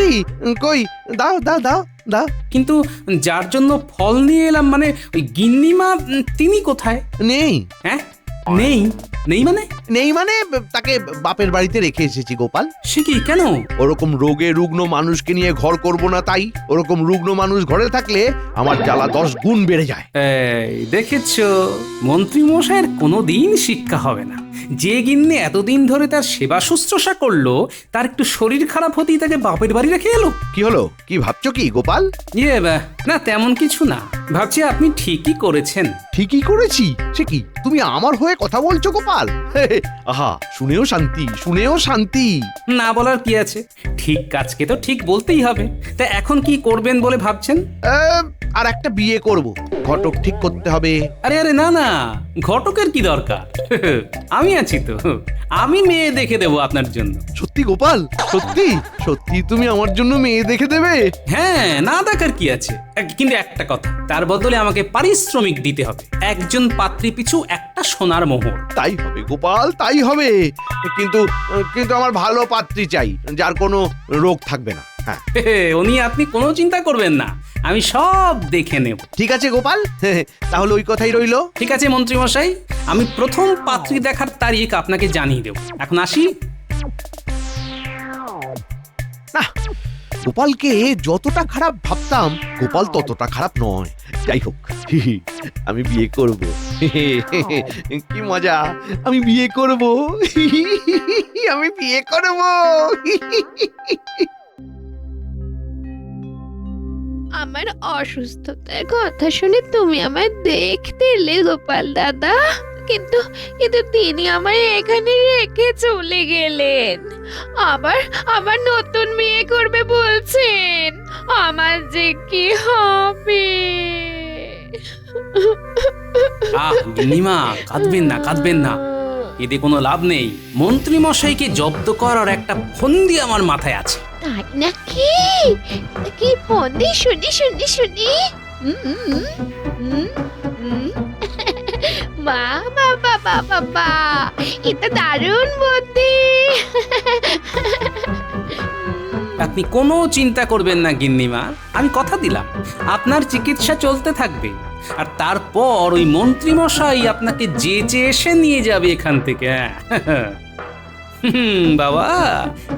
কই দাও দাও দাও দাও। কিন্তু যার জন্য ফল নিয়ে এলাম মানে ওই গিন্নিমা, তিনি কোথায়? নেই। হ্যাঁ, নেই? নেই মানে? নেই মানে তাকে বাপের বাড়িতে রেখে এসেছি গোপাল। সে কি, কেন? ওরকম রোগে রুগ্ন মানুষকে নিয়ে ঘর করব না তাই। ওরকম রুগ্ন মানুষ ঘরে থাকলে আমার জ্বালা 10 গুণ বেড়ে যায়। এই দেখেছো, মন্ত্রীমশাইয়ের কোনোদিন শিক্ষা হবে না। যে গিন্নি এতদিন ধরে তার সেবা শুশ্রূষা করলো, তার একটু শরীর খারাপ হতেই তাকে বাপের বাড়ি রেখে এলো। কি হলো? কি ভাবছো কি গোপাল? না তেমন কিছু না, ভাবছি আপনি ঠিকই করেছেন। ঠিকই করেছি? সে কি, তুমি আমার হয়ে কথা বলছো গোপাল? আহা, শুনেও শান্তি, শুনেও শান্তি। না বলার কি আছে, ঠিক কাজকে তো ঠিক বলতেই হবে। তা এখন কি করবেন বলে ভাবছেন? আর একটা বিয়ে করব, ঘটক ঠিক করতে হবে। আরে আরে না না, ঘটকের কি দরকার, আমি আছি তো, আমি মেয়ে দেখে দেবো আপনার জন্য। সত্যি গোপাল? সত্যি সত্যি তুমি আমার জন্য মেয়ে দেখে দেবে? হ্যাঁ, না দেখার কি আছে, কিন্তু একটা কথা, তার বদলে আমাকে পারিশ্রমিক দিতে হবে। একজন পাত্রী পিছু একটা সোনার মোহর। তাই হবে গোপাল, তাই হবে, কিন্তু কিন্তু আমার ভালো পাত্রী চাই, যার কোনো রোগ থাকবে না। হ্যাঁ, ও নিয়ে আপনি কোনো চিন্তা করবেন না, আমি সব দেখে নেব। ঠিক আছে গোপাল, তাহলে ওই কথাই রইলো। ঠিক আছে মন্ত্রীমশাই, আমি প্রথম পাত্রী দেখার তারিখ আপনাকে জানিয়ে দেব। এখন আসি। না, গোপালকে যতটা খারাপ ভাবতাম, গোপাল ততটা খারাপ নয়। যাই হোক, আমি বিয়ে করব। কি মজা, আমি বিয়ে করব, আমি বিয়ে করব। আমার অসুস্থতার কথা শুনে তুমি আমায় দেখতে এলে গোপাল দাদা, কিন্তু কিন্তু তিনি আমায় এখানে রেখে চলে গেলেন। আবার নতুন বিয়ে করবে বলছেন, আমার যে কি হবে? গিন্নিমা, কাঁদবেন না, কাঁদবেন না, এতে কোনো লাভ নেই। মন্ত্রী মশাইকে জব্দ করার একটা ফন্দি আমার মাথায় আছে। তাই নাকি? কি ফন্দি? শুনি শুনি শুনি। বাবা বাবা বাবা, এটা দারুণ বুদ্ধি। আপনি কোনো চিন্তা করবেন না গিন্নিমা, আমি কথা দিলাম আপনার চিকিৎসা চলতে থাকবে, আর তারপর ওই মন্ত্রী মশাই আপনাকে যেচে এসে নিয়ে যাবে এখান থেকে। বাবা,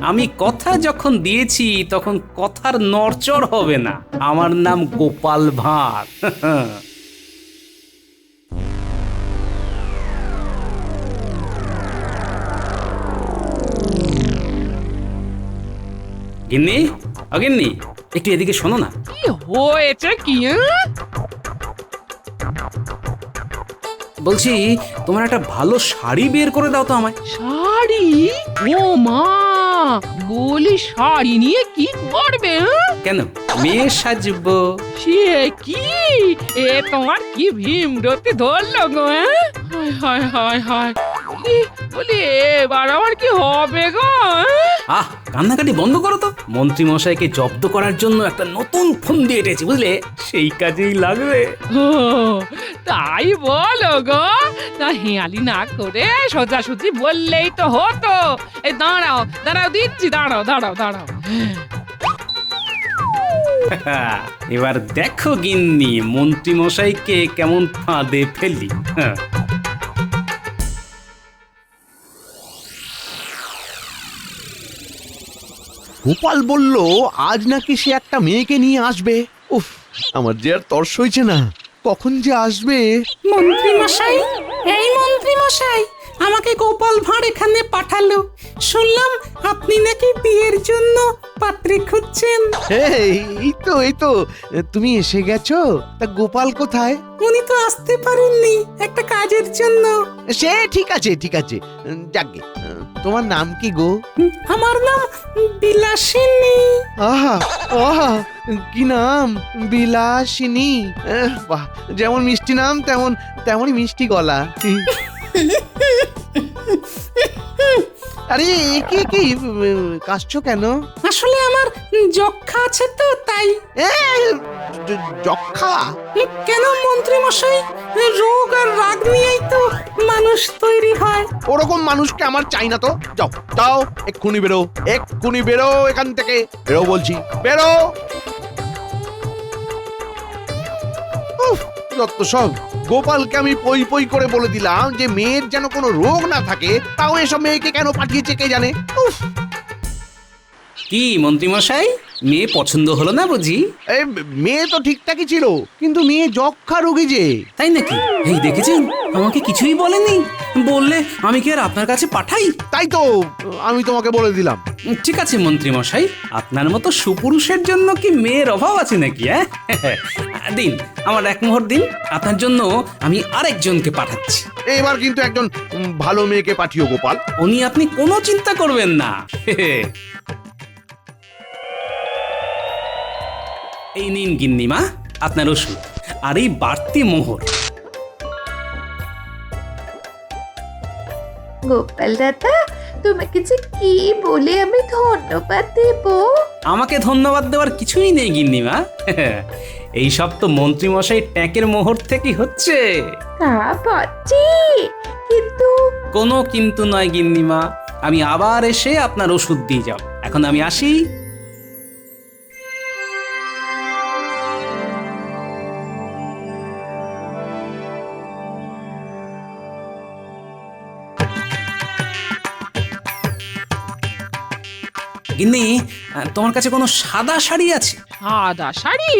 আমি কথা যখন দিয়েছি তখন কথার নড়চড় হবে না। আমার নাম গোপাল ভাঁড়। গিন্নি, গিন্নি, একটু এদিকে শোনো না। কি হয়েছে কি? বলছি, তোমার একটা ভালো শাড়ি বের করে দাও তো আমায়। শাড়ি? ও মা, বলি শাড়ি নিয়ে কি করবে? কেন, মেয়ে সাজবো। সে কি, এ তোমার কি ভীমরতি ধরলো গো? হায় হায় হায় হায়, বলি এবার আমার কি হবে গো? আহ কান্নাকাটি বন্ধ করো তো। মন্ত্রী মশাইকে জব্দ করার জন্য একটা নতুন ফোন দিয়ে এটেছি, বুঝলে? সেই কাজেই লাগবে। ও, তাই বলো গো, তা হেয়ালি না করে সোজাসুজি বললেই তো হতো। এই দাঁড়াও দাঁড়াও, দিচ্ছি, দাঁড়াও দাঁড়াও দাঁড়াও। এবার দেখো গিন্নি, মন্ত্রী মশাইকে কেমন ফাঁদে ফেলি। হ্যাঁ, গোপাল বলল আজ নাকি সে একটা মেয়েকে নিয়ে আসবে। উফ, আমার যে আর তর্স হয়েছে না, কখন যে আসবে। মন্ত্রী মশাই, এই মন্ত্রী মশাই, আমাকে গোপাল ভাঁড় এখানে পাঠালো। শুনলাম আপনি নাকি বিয়ের জন্য পাত্রী খুঁজছেন। এই তো তুমি এসে গেছো। তা গোপাল কোথায়? উনি তো আসতে পারেননি একটা কাজের জন্য। সে ঠিক আছে যাকে। তোমার নাম কি গো? আমার নাম বিলাসিনী। আহা আহা, কি নাম, বিলাসিনী। বাহ, যেমন মিষ্টি নাম তেমনই মিষ্টি গলা। আরে কি কাশছো কেন? আসলে আমার যক্ষা আছে তো তাই। যক্ষা? কেন মন্ত্রী মশাই, রোগ আর রাগ নিয়েই তো মানুষ তৈরি হয়। ওরকম মানুষকে আমার চাই না তো। যাও এক্ষুনি বেরো এখান থেকে। বেরো বলছি, বেরো। যত সব। গোপালকে আমি পই করে বলে দিলাম যে মেয়ের যেন কোনো রোগ না থাকে, তাও এসব মেয়েকে কেন পাঠিয়েছে কে জানে। কি মন্ত্রী মশাই, মেয়ে পছন্দ হলো না বুঝি? এই মেয়ে তো ঠিকঠাকই ছিল, কিন্তু মেয়ে যক্ষা রোগী যে। তাই নাকি? এই দেখেছেন, আমাকে কিছুই বলেনি। বললে আমি কি আর আপনার কাছে পাঠাই? তাই তো আমি তোমাকে বলে দিলাম। ঠিক আছে মন্ত্রী মশাই, আপনার মতো সুপুরুষের জন্য কি মেয়ের অভাব আছে নাকি? দিন, আমার এক মোহর দিন, আপনার জন্য আমি আরেকজনকে পাঠাচ্ছি। এবার কিন্তু একজন ভালো মেয়েকে পাঠিও গোপাল। উনি আপনি কোনো চিন্তা করবেন না। এই নিন গিন্নিমা আপনার ওষুধ আর এই বাড়তি মোহর। গোপাল দাদা, তোমাকে যে কি বলে আমি ধন্যবাদ দেব? আমাকে ধন্যবাদ দেওয়ার কিছুই নেই গিন্নিমা। এই সব তো মন্ত্রী মশাই ট্যাঁকের মোহর থেকে হচ্ছে। তা পাচ্ছি, কিন্তু কোনো কিন্তু নয় গিন্নিমা, আমি আবার এসে আপনার ওষুধ দিয়ে যাব। এখন আমি আসি। গিন্নি, তোমার কাছে কোনো সাদা শাড়ি আছে? সাদা শাড়ি?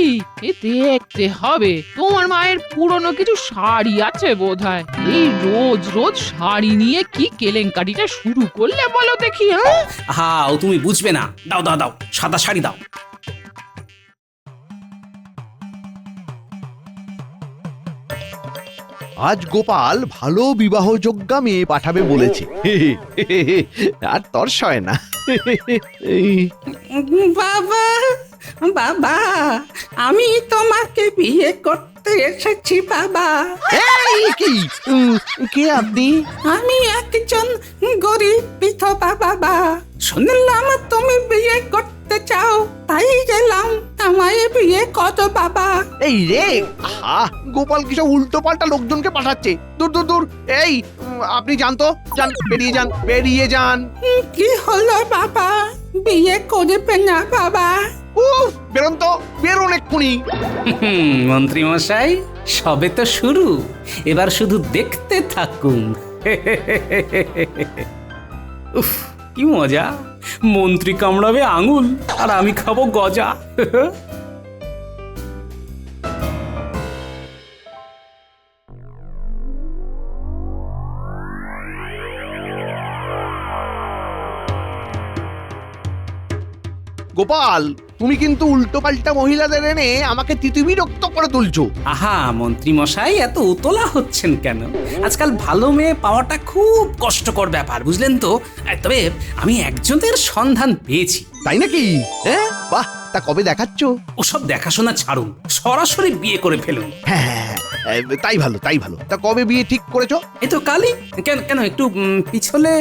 এ দেখতে হবে। তোমার মায়ের পুরনো কিছু শাড়ি আছে বোধহয়। এই রোজ রোজ শাড়ি নিয়ে কি কেলেঙ্কারিটা শুরু করলে বলো দেখি। হাও, তুমি বুঝবে না। দাও দাও দাও, সাদা শাড়ি দাও। আজ গোপাল ভালো বিবাহযোগ্যা মেয়ে পাঠাবে বলেছে। আর তর্স হয় না। বাবা বাবা, আমি তোমাকে বিয়ে করতে এসেছি বাবা। কি কে আপনি? আমি একজন গরিব বিধবা বাবা। শুনলাম তুমি বিয়ে করতে চাও, তাই গেলাম। আমায় বিয়ে কত বাবা। এই রে, গোপাল কিসব উল্টো পাল্টা লোকজনকে পাঠাচ্ছে। দূর। এই আপনি যান, বেরিয়ে যান। কি হলো বাবা, বিয়ে করবে না বাবা? বেরোন এক্ষুনি। মন্ত্রী মশাই, সবে তো শুরু, এবার শুধু দেখতে থাকুন। উফ, কি মজা। মন্ত্রী কামড়াবে আঙুল আর আমি খাবো গজা। গোপাল, তুমি কিন্তু উল্টো পাল্টা মহিলাদের এনে আমাকে তিতিবিরক্ত করে তুলছো। আহা মন্ত্রী মশাই, এত উতলা হচ্ছেন কেন? আজকাল ভালো মেয়ে পাওয়াটা খুব কষ্টকর ব্যাপার, বুঝলেন তো। তবে আমি একজনের সন্ধান পেয়েছি। তাই নাকি? বাহ, তা কবে দেখাচ্ছ? ওসব দেখাশোনা ছাড়ুন, সরাসরি বিয়ে করে ফেলুন। হ্যাঁ, তাই ভালো তাই ভালো। তা কবে বিয়ে ঠিক করেছো? এই তো কালই। কেন কেন একটু পিছলে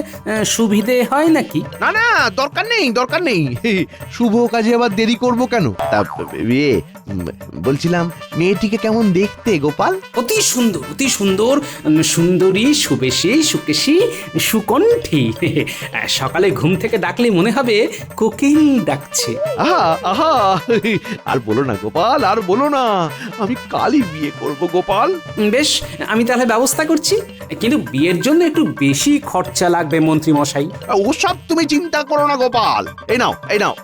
সুবিধে হয় নাকি? না না, দরকার নেই দরকার নেই, শুভ কাজে আবার দেরি করব কেন? তা বিয়ে বলছিলাম, মেয়েটিকে কেমন দেখতে গোপাল? অতি সুন্দর অতি সুন্দর, সুন্দরী, সুবেশী, সুকেশী, সুকণ্ঠী। সকালে ঘুম থেকে ডাকলে মনে হবে কোকিল ডাকছে। আহা আহা, আর বলো না গোপাল, আর বলো না, আমি কালই বিয়ে করব গোপাল। বেশ, আমি তাহলে ব্যবস্থা করছি, কিন্তু বিয়ের জন্য একটু বেশি খরচা লাগবে মন্ত্রী মশাই। ওসব তুমি চিন্তা করো না গোপাল, এই নাও এই নাও,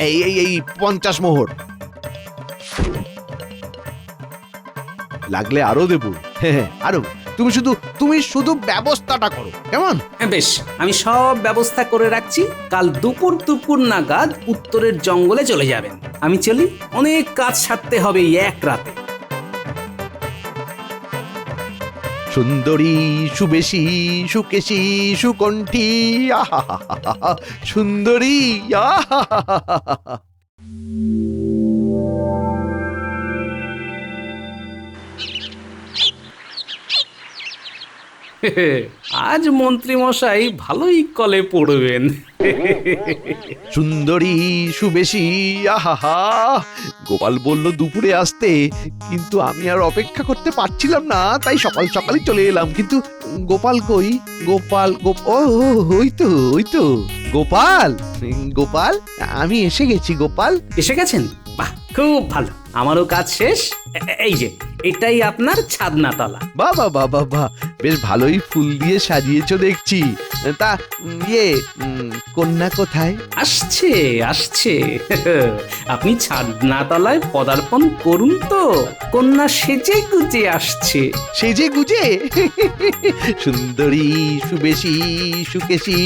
এই এই এই 50 মোহর, লাগলে আরো দেবো। আরো, তুমি শুধু ব্যবস্থাটা করো, কেমন? বেশ, আমি সব ব্যবস্থা করে রাখছি। কাল দুপুর নাগাদ উত্তরের জঙ্গলে চলে যাবেন। আমি চলি, অনেক কাজ সারতে হবে এই এক রাতে। সুন্দরী, সুবেশী, সুকেশী, সুকণ্ঠী, আহা সুন্দরী, আহা। আজ মন্ত্রী মশাই ভালোই কলে পড়বেন। সুন্দরী, সুবেশী, আহা। গোপাল বলল দুপুরে আসতে, কিন্তু আমি আর অপেক্ষা করতে পারছিলাম না, তাই সকাল সকালই চলে এলাম। কিন্তু গোপাল কই? গোপাল ও ওই তো গোপাল, গোপাল, আমি এসে গেছি গোপাল। এসে গেছেন? বাহ, খুব ভালো। আমারও কাজ শেষ। এই যে এটাই আপনার ছাদনাতলা। বাহ বাহ বাহ বাহ বাহ, বেশ ভালোই ফুল দিয়ে সাজিয়েছো দেখছি। তা কন্যা কোথায়? আসছে আসছে। আপনি ছাদনাতলায় পদার্পণ করুন তো, কন্যা সেজে গুজে আসছে। সেজে গুজে? সুন্দরী, সুবেশী, সুকেশী,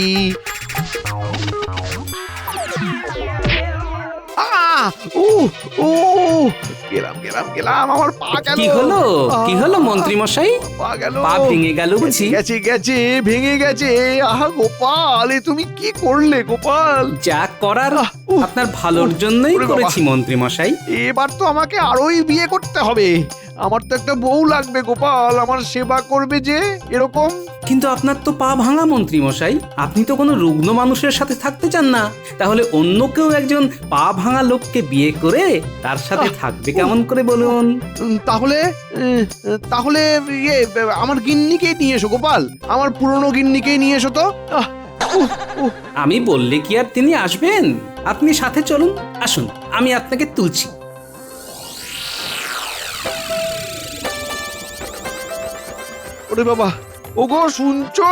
গেলাম, আমার পা গেল। কি হলো মন্ত্রী মশাই? পা গেল, পা ভেঙে গেল বুঝি? গেছে, ভেঙে গেছে। আহা গোপাল, এ তুমি কি করলে গোপাল? যা করার আপনার ভালোর জন্যই করেছি মন্ত্রী মশাই। এবার তো আমাকে আরোই বিয়ে করতে হবে। আমার তো একটা বউ লাগবে গোপাল, আমার সেবা করবে যে এরকম। কিন্তু আপনার তো পা ভাঙা মন্ত্রী মশাই, আপনি তো কোনো রুগ্ন মানুষের সাথে থাকতে চান না। তাহলে অন্য কেউ একজন পা ভাঙা লোককে বিয়ে করে তার সাথে থাকবে কেমন করে বলুন? তাহলে আমার গিন্নিকেই নিয়ে এসো গোপাল, আমার পুরনো গিন্নিকেই নিয়ে এসো তো। আমি বললে কি আর তিনি আসবেন? আপনি সাথে চলুন, আসুন, আমি আপনাকে তুলছি। ওরে বাবা, ওগো শুনছো?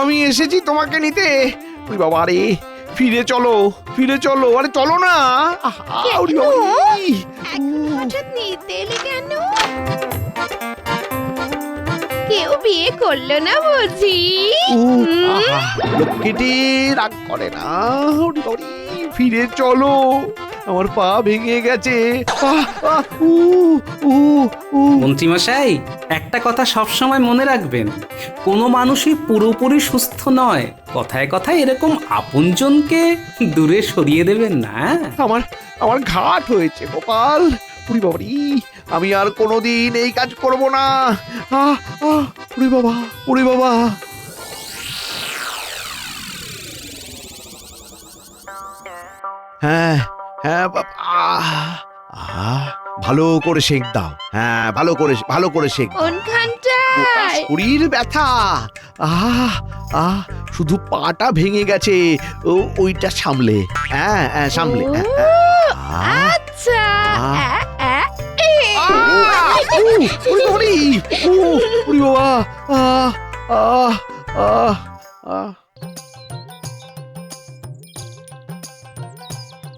আমি এসেছি তোমাকে নিতে। ওই বাবা রে, ফিরে চলো, আরে চলো না। নিতে এলে কেন? কেউ বিয়ে করলো না বুঝি? লক্ষ্মীটি রাগ করে না। ফিরে চলো, আমার পা ভেঙে গেছে। মন্ত্রী মশাই, একটা কথা সবসময় মনে রাখবেন, কোনো মানুষই পুরোপুরি সুস্থ নয়। কথায় কথায় এরকম আপনজনকে দূরে সরিয়ে দেবেন না। আমার ঘাট হয়েছে গোপাল। পুরি বাবারি, আমি আর কোনোদিন এই কাজ করব না। পুরি বাবা। হ্যাঁ, ভালো করে সেঁক দাও। হ্যাঁ, ভালো করে সেঁক দাও। কোনখানটায়? শরীর ব্যথা। শুধু পাটা ভেঙে গেছে, ওইটা সামলে। হ্যাঁ, সামলে। আচ্ছা।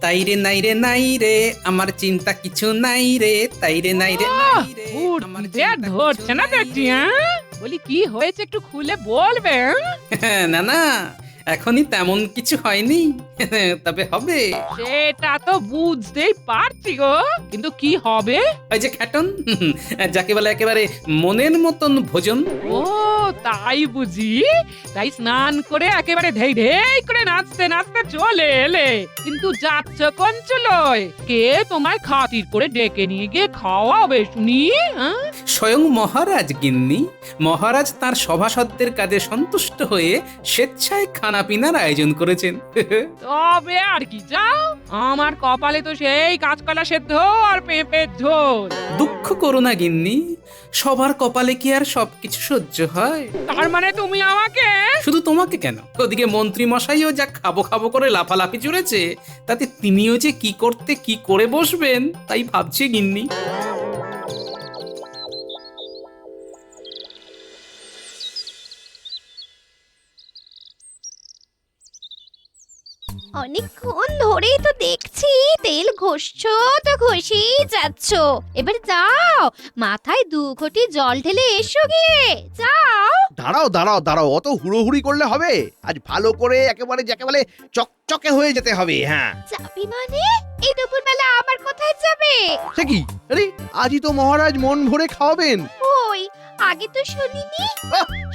তাই রে নাই রে নাই রে, আমার চিন্তা কিছু নাই রে। তাই রে নাই রে নাই রে, আমার চিন্তা ধরছে না দেখছি। বলি কি হয়েছে একটু খুলে বলবে? না না, এখনই তেমন কিছু হয়নি, তবে হবে। সেটা তো বুঝতেই পারছি গো, কিন্তু কি হবে? ওই যে খ্যাটন, যাকে বলে একেবারে মনের মতন ভোজন। ও তাই বুঝি? তাই স্নান করে একেবারে ধেই ধেই করে নাচতে নাচতে চলে এলে, কিন্তু যাচ্ছ কোন চুলোয়? কে তোমায় খাতির করে ডেকে নিয়ে গিয়ে খাওয়াবে শুনি? হ্যাঁ? স্বয়ং মহারাজ গিন্নি। মহারাজ তার সভাসদদের কাজে সন্তুষ্ট হয়ে স্বেচ্ছায় খানাপিনার আয়োজন করেছেন। তবে আর কি, যাও, আমার কপালে তো সেই কাঁচকলা সেদ্ধ আর পেঁপের ঝোল। দুঃখ করো না গিন্নি, সবার কপালে কি আর সবকিছু সহ্য হয়? তার মানে তুমি আমাকে? শুধু তোমাকে কেন, ওদিকে মন্ত্রী মশাইও যা খাবো খাবো করে লাফালাফি জুড়েছে, তাতে তিনিও যে কি করতে কি করে বসবেন তাই ভাবছি গিন্নি। অনেকক্ষণ ধরেই তো দেখছি তেল ঘষছো তো ঘষেই যাচ্ছ। এবার যাও, মাথায় 2 ঘটি জল ঢেলে এসো গিয়ে, যাও। দাঁড়াও দাঁড়াও দাঁড়াও, অত হুড়োহুড়ি করলে হবে? আজ ভালো করে একেবারে যাকে বলে চকচকে হয়ে যেতে হবে। হ্যাঁ, যাবি মানে? এই দুপুরবেলা আবার কোথায় যাবে? সে কি? আরে আজই তো মহারাজ মন ভরে খাওয়াবেন। ওই আগে তো শুনিনি।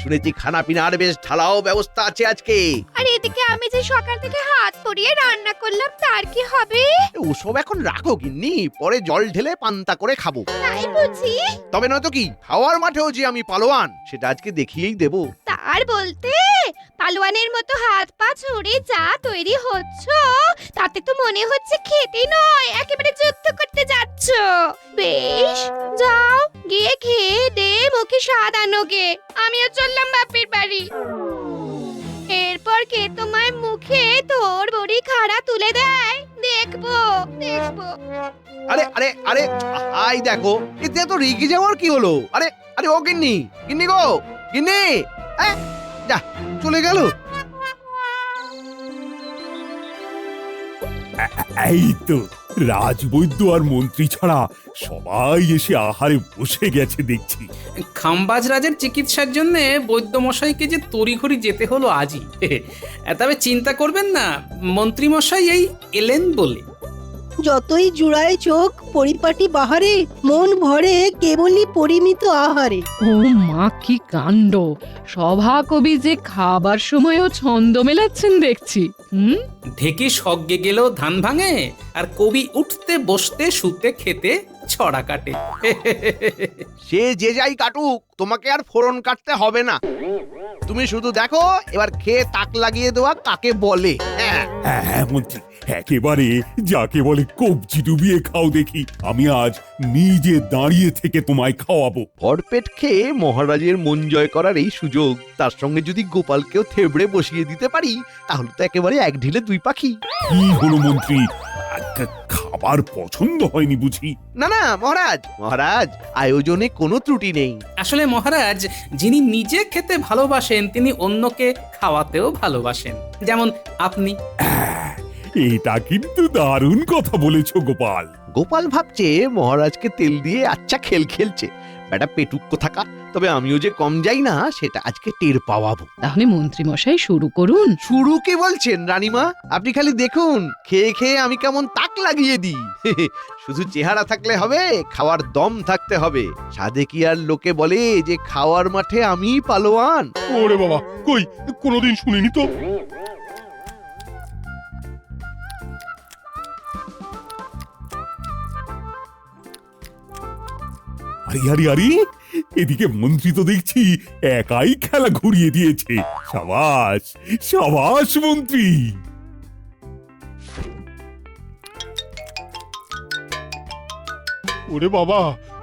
শুনেছি খানা পিনার বেশ ঢালাও ব্যবস্থা আছে আজকে। আর এদিকে আমি যে সকাল থেকে হাত পড়িয়ে রান্না করলাম, তার কি হবে? ওসব এখন রাখো গিন্নি, পরে জল ঢেলে পান্তা করে খাবো। তাই বুঝি? তবে নয়তো কি, খাওয়ার মাঠেও যে আমি পালোয়ান সেটা আজকে দেখিয়েই দেবো। তার বলতে পালোয়ানের মতো হাত পা ছড়ে যা তৈরি হচ্ছ, তাতে তো মনে হচ্ছে খেতে নয়, একেবারে যুদ্ধ করতে যাচ্ছ। বেশ, যাও গিয়ে খেয়ে দে মুখে স্বাদ আনোগে। আমিও চললাম বাপের বাড়ি। এরপর কে তোমায় মুখে তোর বড়ি খাড়া তুলে দেয় দেখবো দেখবো। আরে আরে আরে, আই দেখো, এতে তো রেগে যাওয়ার কি হলো? আরে আরে, ও গিন্নি, গিন্নি গো, গিন্নি, যা চলে গেল। এই তো রাজবৈদ্য আর মন্ত্রী ছাড়া সবাই এসে আহারে বসে গেছে দেখছি। খাম্বাজ রাজের চিকিৎসার জন্য বৈদ্য মশাইকে যে তড়িঘড়ি যেতে হলো আজই। তবে চিন্তা করবেন না, মন্ত্রী মশাই এই এলেন বলে। যতই জুড়ায় চোখ পরিপাটি বাহারে, মন ভরে কেবলই পরিমিত আহারে। ও মা, কি কাণ্ড! সভা কবি যে খাবার সময়ও ছন্দ মেলাচ্ছেন দেখছি। ঢেকে সজ্ঞে গেলেও ধান ভাঙে, আর কবি উঠতে বসতে শুতে খেতে ছড়া কাটে। সে যে যাই কাটুক, তোমাকে আর ফোড়ন কাটতে হবে না। তুমি শুধু দেখো এবার খেয়ে তাক লাগিয়ে দেওয়া কাকে বলে। হ্যাঁ মন্ত্রী, একেবারে যাকে বলে কবজি ডুবিয়ে খাও দেখি। আমি আজ নিজে দাঁড়িয়ে থেকে তোমায় খাওয়াবো। ভরপেট খেয়ে মহারাজের মন জয় করার এই সুযোগ, তার সঙ্গে যদি গোপালকেও থেবড়ে বসিয়ে দিতে পারি, তাহলে তো একেবারে 1 ঢিলে 2 পাখি। কি হলো মন্ত্রী, খাবার পছন্দ হয়নি বুঝি? না না মহারাজ, মহারাজ আয়োজনে কোনো ত্রুটি নেই। আসলে মহারাজ যিনি নিজে খেতে ভালোবাসেন, তিনি অন্যকে খাওয়াতেও ভালোবাসেন, যেমন আপনি। এটা কিন্তু দারুণ কথা বলেছো গোপাল। গোপাল ভাবছে মহারাজকে তেল দিয়ে আচ্ছা খেল খেলছে। বেটা পেটুক কোথাকা। তবে আমিও যে কম যাই না সেটা আজকে টের পাওয়াবো। তাহলে মন্ত্রী মশাই শুরু করুন। শুরু কি বলছেন রানীমা? আপনি খালি দেখুন খেয়ে খেয়ে আমি কেমন তাক লাগিয়ে দিই। শুধু চেহারা থাকলে হবে, খাওয়ার দম থাকতে হবে। সাধে কি আর লোকে বলে যে খাওয়ার মাঠে আমি পালোয়ান? ওরে বাবা, কই কোনোদিন শুনিনি তো। আরে আরে আরে, এদিকে মন্ত্রী তো দেখছি একাই খেলা ঘুরিয়ে দিয়েছে। সাবাস সাবাস মন্ত্রী। ওরে বাবা,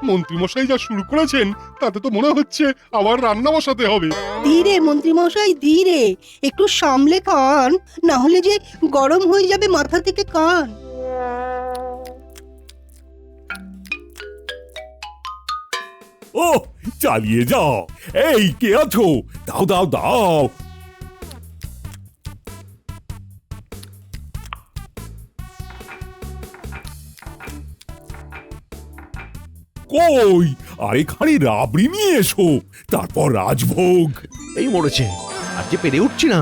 মন্ত্রী মশাই যা শুরু করেছেন তাতে তো মনে হচ্ছে আবার রান্না বসাতে হবে। ধীরে মন্ত্রী মশাই ধীরে, একটু সামলে খান, না হলে যে গরম হয়ে যাবে মাথা থেকে কান। ও চালিয়ে যাও। এই কে আছো? দাও দাও দাও। কই আরেকখানি রাবড়ি নিয়ে এসো, তারপর রাজভোগ। এই মরেছে, আর যে পেরে উঠছি না,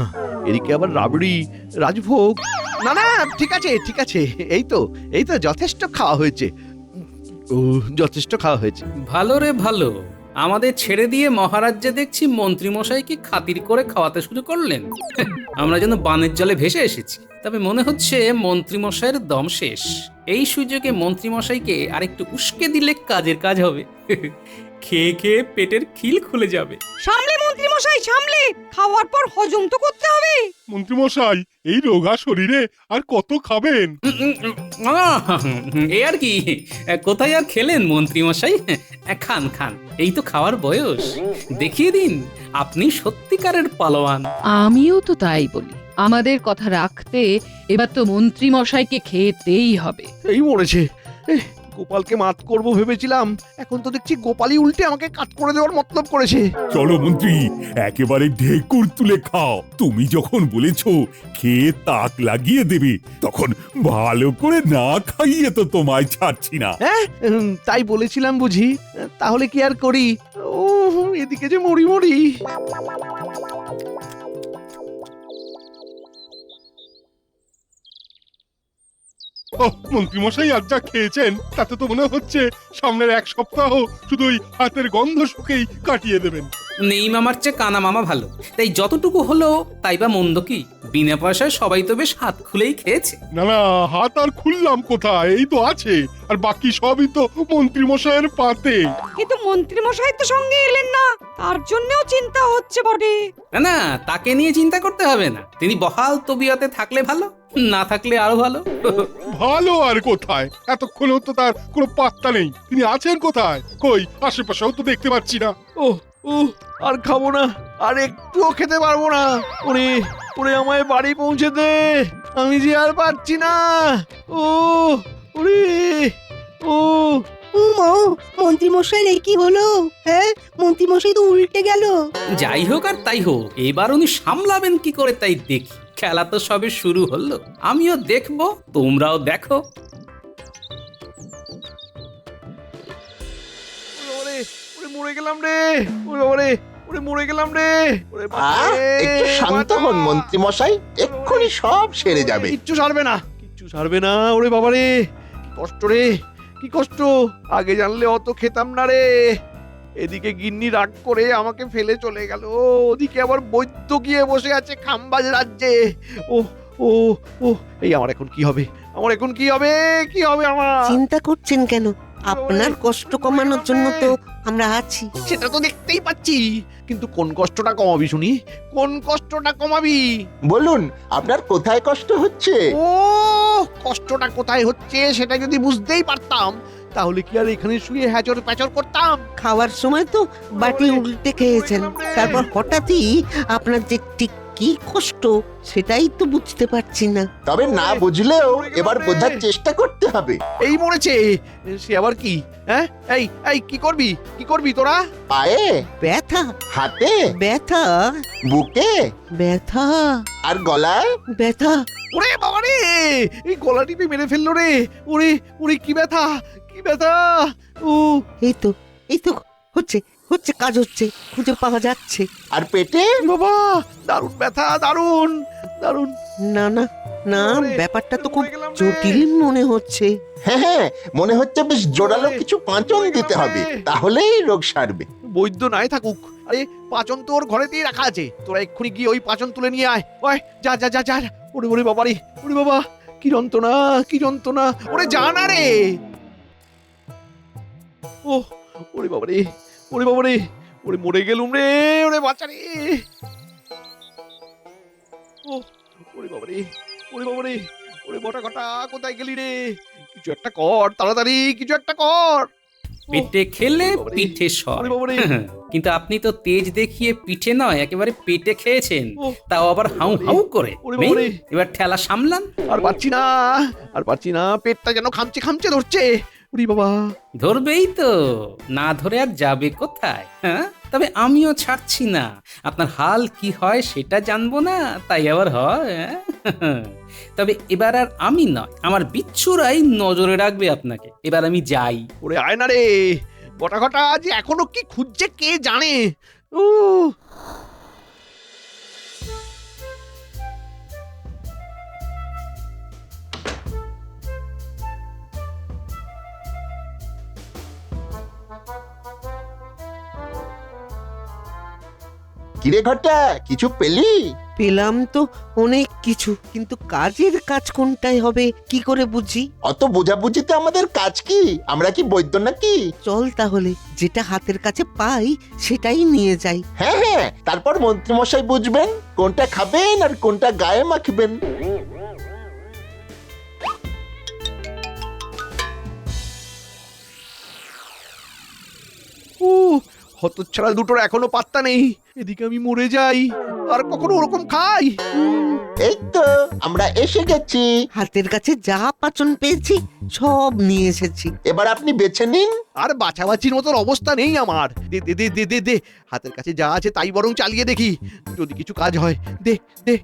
এদিকে আবার রাবড়ি, রাজভোগ। না না, ঠিক আছে ঠিক আছে, এই তো যথেষ্ট খাওয়া হয়েছে। যথেষ্ট খাওয়া হয়েছে। ভালো রে ভালো, আমাদের ছেড়ে দিয়ে মহারাজ যে দেখছি মন্ত্রীমশাইকে খাতির করে খাওয়াতে শুরু করলেন। আমরা যেন বানের জলে ভেসে এসেছি। তবে মনে হচ্ছে মন্ত্রীমশাইয়ের দম শেষ। এই সুযোগে মন্ত্রীমশাইকে আরেকটু উস্কে দিলে কাজের কাজ হবে। খেয়ে খেয়ে পেটের খিল খুলে যাবে। সামলে মন্ত্রী মশাই সামলে, খাওয়ার পর হজম তো করতে হবে। মন্ত্রীমশাই এই রোগা শরীরে আর কত খাবেন? এ আর কি, কোথায় আর খেলেন মন্ত্রীমশাই? খান খান, এই তো খাওয়ার বয়স। দেখিয়ে দিন আপনি সত্যিকারের পালোয়ান। আমিও তো তাই বলি, আমাদের কথা রাখতে এবার তো মন্ত্রী মশাইকে খেতেই হবে। এই মরেছে। গোপালকে মাত করব ভেবেছিলাম, এখন তো দেখছি গোপালই উল্টে আমাকে কাট করে দেওয়ার মতলব করেছে। চলো মন্ত্রী, একেবারে ঢেকুর তুলে খাও। তুমি যখন বলেছো খেয়ে তাক লাগিয়ে দেবে, তখন ভালো করে না খাইয়ে তো তোমায় ছাড়ছি না। হ্যাঁ তাই বলেছিলাম বুঝি, তাহলে কি আর করি। ও এদিকে যে মরি মরি। মন্ত্রীমশাই আজ যা খেয়েছেন তাতে তো মনে হচ্ছে সামনের এক সপ্তাহ শুধু ওই হাতের গন্ধ শুকেই কাটিয়ে দেবেন। নেই মামার চেয়ে কানা মামা ভালো। তাই যতটুকু হলো তাই বা মন্দ কি? বিনা পয়সায় সবাই তো বেশ হাত খুলেই খেয়েছে। না না, হাত আর খুললাম কোথায়, এই তো আছে। আর বাকি সবই তো মন্ত্রীমশাইয়ের পাতে। কিন্তু মন্ত্রী মশাই তো সঙ্গে এলেন না, তার জন্যও চিন্তা হচ্ছে বটে। না না, তাকে নিয়ে চিন্তা করতে হবে না। তিনি বহাল তবিয়তে থাকলে ভালো, না থাকলে আরো ভালো। ভালো আর কোথায়, এতক্ষণেও তো তার কোনো পাত্তা নেই। তিনি আছেন কোথায়? কই আশেপাশেও তো দেখতে পাচ্ছি না। ও ও আর খাবো না, আর একটুও খেতে পারবো না। ওরে ওরে আমায় বাড়ি পৌঁছে দে, আমি যে আর পারছি না। ও ওরে ও মন্ত্রী মশাই এই কি হলো? হ্যাঁ, মন্ত্রী মশাই তো উল্টে গেল। যাই হোক আর তাই হোক, এবার উনি সামলাবেন কি করে তাই দেখি। খেলা তো সবে শুরু হলো, আমিও দেখবো, তোমরাও দেখো। ওরে ওরে মরে গেলাম রে, ওরে ওরে ওরে মরে গেলাম রে। ওরে একটু শান্ত হন মন্ত্রী মশাই, এক্ষুনি সব সেরে যাবে। কিচ্ছু সারবে না, কিচ্ছু সারবে না। ওরে বাবা রে, কি কষ্ট রে, কি কষ্ট। আগে জানলে অত খেতাম না রে। এদিকে গিন্নি রাগ করে আমাকে ফেলে চলে গেল, ওদিকে আবার বৈদ্য গিয়ে বসে আছে খাম্বাজ রাজ্যে। ও ও ও এই আমার এখন কি হবে? আমার এখন কি হবে? কি হবে আমার? চিন্তা করছেন কেন? আপনার কষ্ট কমানোর জন্য তো আমরা আছি। সেটা তো দেখতেই পাচ্ছি, কিন্তু কোন কষ্টটা কমাবি শুনি? কোন কষ্টটা কমাবি? বলুন আপনার কোথায় কষ্ট হচ্ছে? ও কষ্টটা কোথায় হচ্ছে সেটা যদি বুঝতেই পারতাম, তাহলে কি আর এখানে শুয়ে হ্যাচর প্যাচর করতাম? খাওয়ার সময় তো বাটি উল্টে খেয়েছেন, তারপর হঠাৎই আপনার যে ঠিক কি কষ্ট সেটাই তো বুঝতে পারছি না। তবে না বুঝলেও এবার বোঝার চেষ্টা করতে হবে। এই মরেছে, সে আবার কি? হ্যাঁ এই এই কি করবি, কি করবি তোরা? পায়ে ব্যথা, হাতে ব্যথা, বুকে ব্যথা, আর গলায় ব্যথা। ওরে বাবা রে, এই গলা টিপে মেরে ফেললো রে। ওরে ওরে কি ব্যথা, কি ব্যথা। ও এই তো হচ্ছে হচ্ছে, কাজ হচ্ছে, খুঁজে পাওয়া যাচ্ছে। আর পেটে? বাবা দারুণ ব্যথা, দারুণ দারুণ। না না না, ব্যাপারটা তো খুব জটিল মনে হচ্ছে। হ্যাঁ হ্যাঁ, মনে হচ্ছে বেশ জোরালো কিছু পাঁচন দিতে হবে, তাহলেই রোগ সারবে। বৈদ্য নাই থাকুক, আরে পাচন তো ওর ঘরেতেই রাখা আছে। তোরা এক্ষুনি গিয়ে ওই পাচন তুলে নিয়ে আয়। ওই যা যা যা যা। ওরে ওরে বাবা রে, ওরে বাবা কি যন্ত্রণা, কি যন্ত্রণা। ওরে যা না রে। ও ওরে বাবা রে, ওরে বাবা রে, ওরে মরে গেলুম রে, ওরে বাচ্চা রে। ও ওরে বাবা রে, ওরে বাবা রে, ওরে বটা কটা কোথায় গেলি রে? কিছু একটা কর তাড়াতাড়ি, কিছু একটা কর। পেটে খেলে পিঠে সর। কিন্তু আপনি তো তেজ দেখিয়ে পিঠে নয় একেবারে পেটে খেয়েছেন, তাও আবার হাউ হাউ করে। এবার ঠেলা সামলান। আর পারছি না, আর পারছি না, পেটটা যেন খামচে খামচে ধরছে। ওরে বাবা, ধরবেই তো, না ধরে আর যাবে কোথায়? হ্যাঁ, তবে আমিও ছাড়ছি না। আপনার হাল কি হয় সেটা জানবো না, তাই আবার হয়? তবে এবার আর আমি নয়, আমার বিচ্ছুরাই নজরে রাখবে আপনাকে। এবার আমি যাই। ওরে আয় না রে, বটা ঘটা যে এখনো কি খুঁজছে কে জানে। ও কিরে ঘটা কিছু পেলি? পেলাম তো অনেক কিছু, কিন্তু কাজের কাজ কোনটাই হবে কি করে বুঝি? অত বোঝাবুঝিতে আমাদের কাজ কি? আমরা কি বৈদ্য নাকি? চল তাহলে, যেটা হাতের কাছে পাই সেটাই নিয়ে যাই। হ্যাঁ হ্যাঁ, তারপর মন্ত্রীমশাই বুঝবেন কোনটা খাবেন আর কোনটা গায়ে মাখবেন। ও হতচ্ছাড়া দুটোর এখনো পাত্তা নেই। এদিকে আমি মরে যাই আর কখনো ওরকম খাই। এই তো আমরা এসে গেছি। হাতের কাছে যা পাচন পেয়েছি সব নিয়ে এসেছি। এবার আপনি বেছে নিন। আর বাছাবাছির মতন অবস্থা নেই আমার। দে দে দে দে দে দে, হাতের কাছে যা আছে তাই বরং চালিয়ে দেখি, যদি কিছু কাজ হয়। দে দে।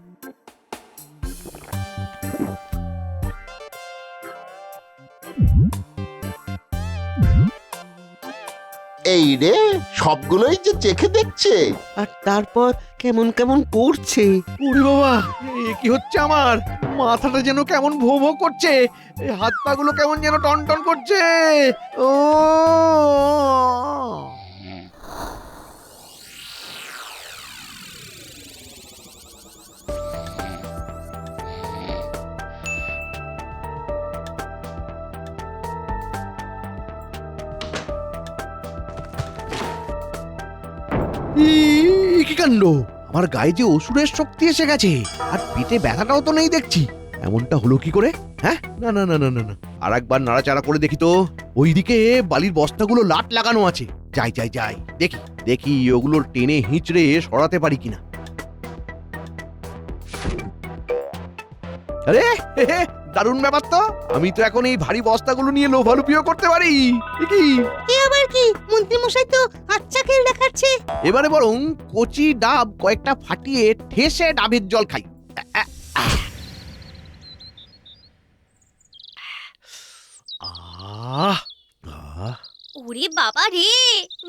এই রে, সবগুলোই যে চেখে দেখছে। আর তারপর কেমন কেমন করছে। ওরে বাবা, এ কি হচ্ছে আমার? মাথাটা যেন কেমন ভো ভো করছে, হাত পা গুলো কেমন যেন টন টন করছে। ও কি কাণ্ড! আমার গায়ে যে অসুরের শক্তি এসে গেছে, আর পেটে ব্যথাটাও তো নেই দেখছি। এমনটা হলো কি করে? হ্যাঁ, না না না না না না, আর একবার নাড়াচাড়া করে দেখি তো। ওইদিকে বালির বস্তাগুলো লাট লাগানো আছে। যাই যাই যাই, দেখি দেখি ওগুলোর টেনে হিঁচড়ে সরাতে পারি কিনা। আরে হে হে, দারুণ ব্যাপার তো! আমি তো এখন এই ভারী বস্তাগুলো নিয়ে লোভালুপিও করতে পারি। কি আবার কি মন্ত্রী মশাই তো আচ্ছা খেল দেখাচ্ছে। এবারে বরং কচি ডাব কয়েকটা ফাটিয়ে ঠেসে ডাবের জল খাই। আহ আহ ওরে বাবা রে,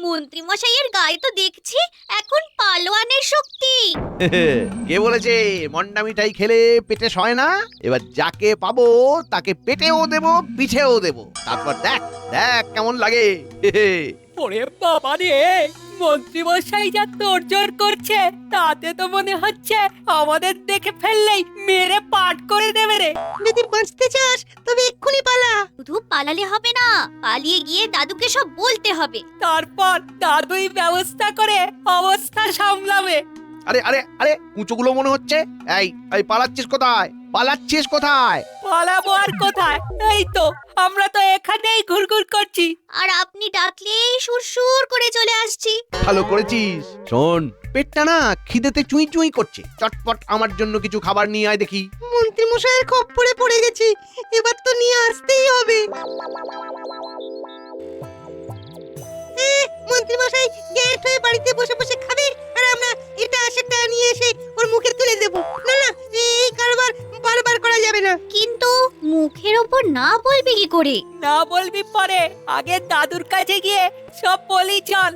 মন্ত্রী মশাইয়ের গায়ে তো দেখছি এখন পালোয়ানের শক্তি। কে বলেছে মন্ডা মিঠাই খেলে পেটে সয় না? এবার যাকে পাবো তাকে পেটেও দেব, পিঠেও দেব, তারপর দেখ দেখ কেমন লাগে। ওরে বাবা রে, মন্ত্রী মশাই যা তোড়জোড় করছে তাতে তো মনে হচ্ছে আমাদের দেখে ফেললেই মেরে পাট করে দেবে রে। যদি বাঁচতে চাস তবে এক্ষুনি পালা। শুধু পালালে হবে না, পালিয়ে গিয়ে দাদুকে সব বলতে হবে। তারপর দাদুই ব্যবস্থা করে অবস্থা সামলাবে। আরে আরে আরে, কুচোগুলো মনে হচ্ছে। এই এই, পালাচ্ছিস কোথায়? পালাচ্ছিস কোথায়? পালাবো আর কোথায়? এই তো আমরা তো এখানেই ঘুরঘুর করছি। আর আপনি ডাকলেই সুরসুর করে চলে আসছি। ভালো করেছিস। শোন, পেটটা না খিদেতে চুই চুই করছে। চটপট আমার জন্য কিছু খাবার নিয়ে আয় দেখি। মন্ত্রী মশাইয়ের খপ্পরে পড়ে গেছি, এবার তো নিয়ে আসতেই হবে। মন্ত্রী মশাই গ্যাট হয়ে বাড়িতে বসে বসে খাবে, আর আমরা এটা সেটা নিয়ে এসে ওর মুখে তুলে দেব। না না, এই কারবার বারবার করা যাবে না। কিন্তু মুখের ওপর না বলবি কি করে? না বলবি পরে, আগে দাদুর কাছে গিয়ে সব বলি চল।